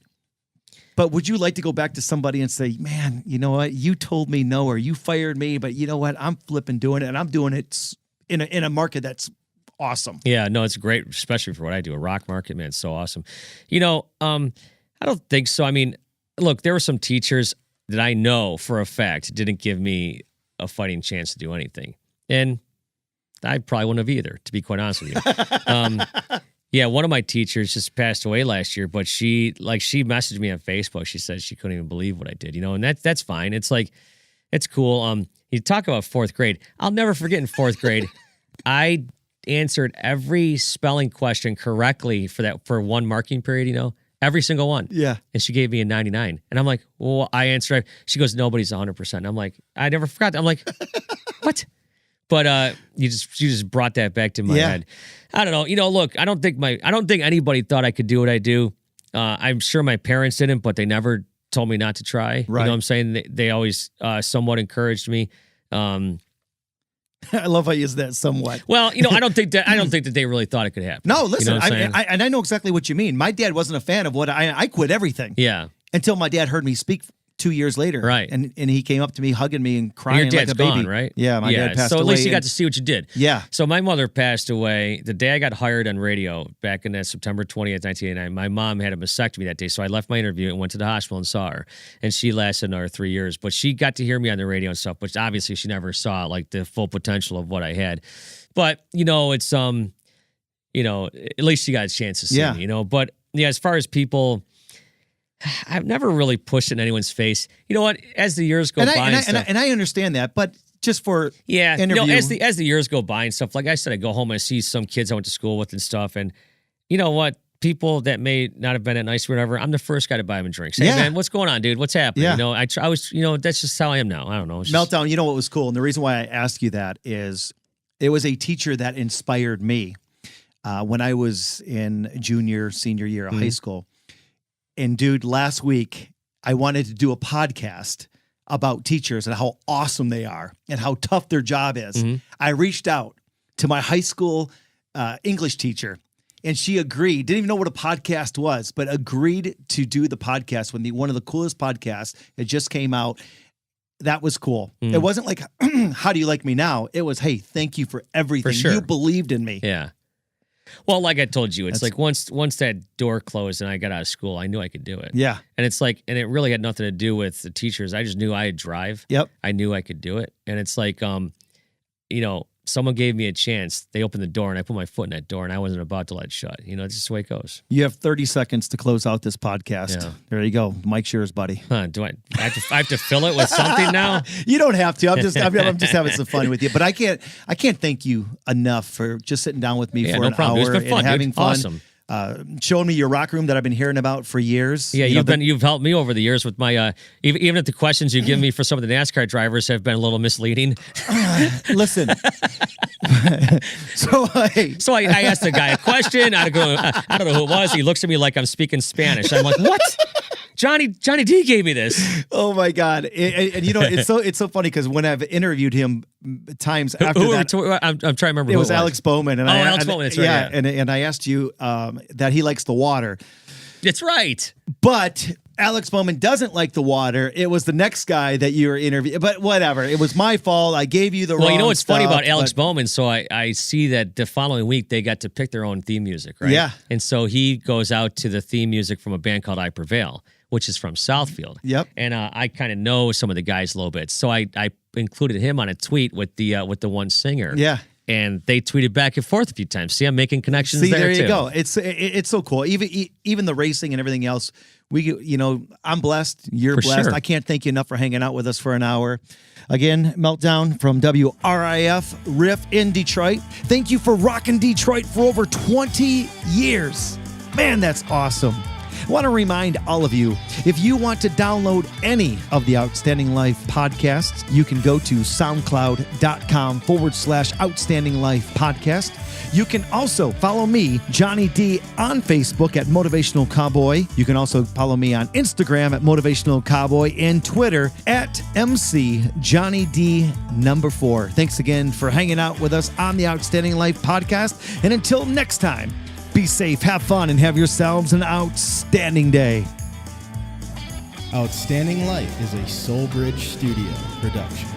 Speaker 1: But would you like to go back to somebody and say, "Man, you know what? You told me no, or you fired me, but you know what? I'm flipping doing it, and I'm doing it in a market that's awesome."
Speaker 2: Yeah, no, it's great, especially for what I do. A rock market, man, it's so awesome. I don't think so. I mean, look, there were some teachers that I know for a fact didn't give me a fighting chance to do anything. And I probably wouldn't have either, to be quite honest with you. Yeah, one of my teachers just passed away last year, but she messaged me on Facebook. She said she couldn't even believe what I did, and that's fine. It's like, it's cool. You talk about 4th grade. I'll never forget in 4th grade, I answered every spelling question correctly for one marking period, every single one.
Speaker 1: Yeah.
Speaker 2: And she gave me a 99. And I'm like, well, I answered. She goes, nobody's 100%. And I'm like, I never forgot that. I'm like, what? But you just brought that back to my head. I don't know. Look, I don't think anybody thought I could do what I do. I'm sure my parents didn't, but they never told me not to try. Right. You know what I'm saying? They always somewhat encouraged me.
Speaker 1: I love how you use that somewhat.
Speaker 2: Well, I don't think that they really thought it could happen.
Speaker 1: No, listen,
Speaker 2: I
Speaker 1: I know exactly what you mean. My dad wasn't a fan of what I quit everything.
Speaker 2: Yeah.
Speaker 1: Until my dad heard me speak 2 years later.
Speaker 2: Right.
Speaker 1: And he came up to me, hugging me and crying
Speaker 2: and your dad's
Speaker 1: like a baby.
Speaker 2: gone, right?
Speaker 1: Yeah, my dad passed away.
Speaker 2: So at least you got to see what you did.
Speaker 1: Yeah.
Speaker 2: So my mother passed away the day I got hired on radio back in that September 20th, 1989. My mom had a mastectomy that day, so I left my interview and went to the hospital and saw her. And she lasted another 3 years. But she got to hear me on the radio and stuff, which obviously she never saw, like, the full potential of what I had. But, it's, at least she got a chance to see me, But, yeah, as far as people... I've never really pushed it in anyone's face. You know what? As the years go by,
Speaker 1: and I understand that, but just for interview,
Speaker 2: as the years go by and stuff, like I said, I go home and I see some kids I went to school with and stuff, and you know what? People that may not have been that nice or whatever, I'm the first guy to buy them a drink. Say, hey, man, what's going on, dude? What's happening?
Speaker 1: Yeah.
Speaker 2: I was, that's just how I am now. I don't know.
Speaker 1: Meltdown. You know what was cool, and the reason why I asked you that is it was a teacher that inspired me when I was in senior year of high school. And dude, last week, I wanted to do a podcast about teachers and how awesome they are and how tough their job is. I reached out to my high school English teacher, and she agreed, didn't even know what a podcast was, but agreed to do the podcast when one of the coolest podcasts, it just came out. that was cool. It wasn't like, how do you like me now? It was, hey, thank you for everything.
Speaker 2: For sure.
Speaker 1: You believed in me.
Speaker 2: Yeah. Well, like I told you, it's like once that door closed and I got out of school, I knew I could do it.
Speaker 1: Yeah.
Speaker 2: And it's like, and it really had nothing to do with the teachers. I just knew I'd drive.
Speaker 1: Yep.
Speaker 2: I knew I could do it. And it's like, you know, someone gave me a chance. They opened the door and I put my foot in that door and I wasn't about to let it shut. You know, it's just the way it goes.
Speaker 1: You have 30 seconds to close out this podcast.
Speaker 2: Yeah.
Speaker 1: There you go. Mike's yours, buddy.
Speaker 2: Huh, I have to fill it with something now?
Speaker 1: You don't have to. I'm just having some fun with you. But I can't thank you enough for just sitting down with me for an
Speaker 2: problem.
Speaker 1: hour
Speaker 2: It's been fun,
Speaker 1: and having
Speaker 2: dude.
Speaker 1: fun.
Speaker 2: Awesome.
Speaker 1: Showing me your rock room that I've been hearing about for years.
Speaker 2: Yeah, you've helped me over the years with my even if the questions you give me for some of the NASCAR drivers have been a little misleading.
Speaker 1: Listen. So
Speaker 2: I asked the guy a question. I don't know who it was. He looks at me like I'm speaking Spanish. I'm like, what? Johnny D gave me this.
Speaker 1: Oh my God! And you know, it's so funny because when I've interviewed him times after that,
Speaker 2: I'm trying to remember.
Speaker 1: It
Speaker 2: who
Speaker 1: was Alex Bowman, and
Speaker 2: Alex Bowman. That's right.
Speaker 1: Yeah, and I asked you that he likes the water.
Speaker 2: That's right.
Speaker 1: But Alex Bowman doesn't like the water. It was the next guy that you were interviewing. But whatever. It was my fault. I gave you the wrong.
Speaker 2: Well, you know what's funny about Alex
Speaker 1: but
Speaker 2: Bowman? So I see that the following week they got to pick their own theme music, right?
Speaker 1: Yeah.
Speaker 2: And so he goes out to the theme music from a band called I Prevail, which is from Southfield.
Speaker 1: Yep.
Speaker 2: And I kind of know some of the guys a little bit, so I included him on a tweet with the one singer.
Speaker 1: Yeah.
Speaker 2: And they tweeted back and forth a few times. See, I'm making connections
Speaker 1: See, there
Speaker 2: too.
Speaker 1: you go. It's so cool. Even the racing and everything else. I'm blessed. You're
Speaker 2: For
Speaker 1: blessed.
Speaker 2: sure.
Speaker 1: I can't thank you enough for hanging out with us for an hour. Again, Meltdown from WRIF RIF in Detroit. Thank you for rocking Detroit for over 20 years. Man, that's awesome. I want to remind all of you, if you want to download any of the Outstanding Life podcasts, you can go to soundcloud.com/Outstanding Life podcast. You can also follow me, Johnny D, on Facebook at Motivational Cowboy. You can also follow me on Instagram at Motivational Cowboy and Twitter at MC Johnny D 4. Thanks again for hanging out with us on the Outstanding Life podcast. And until next time, be safe, have fun, and have yourselves an outstanding day.
Speaker 3: Outstanding Life is a Soul Bridge Studio production.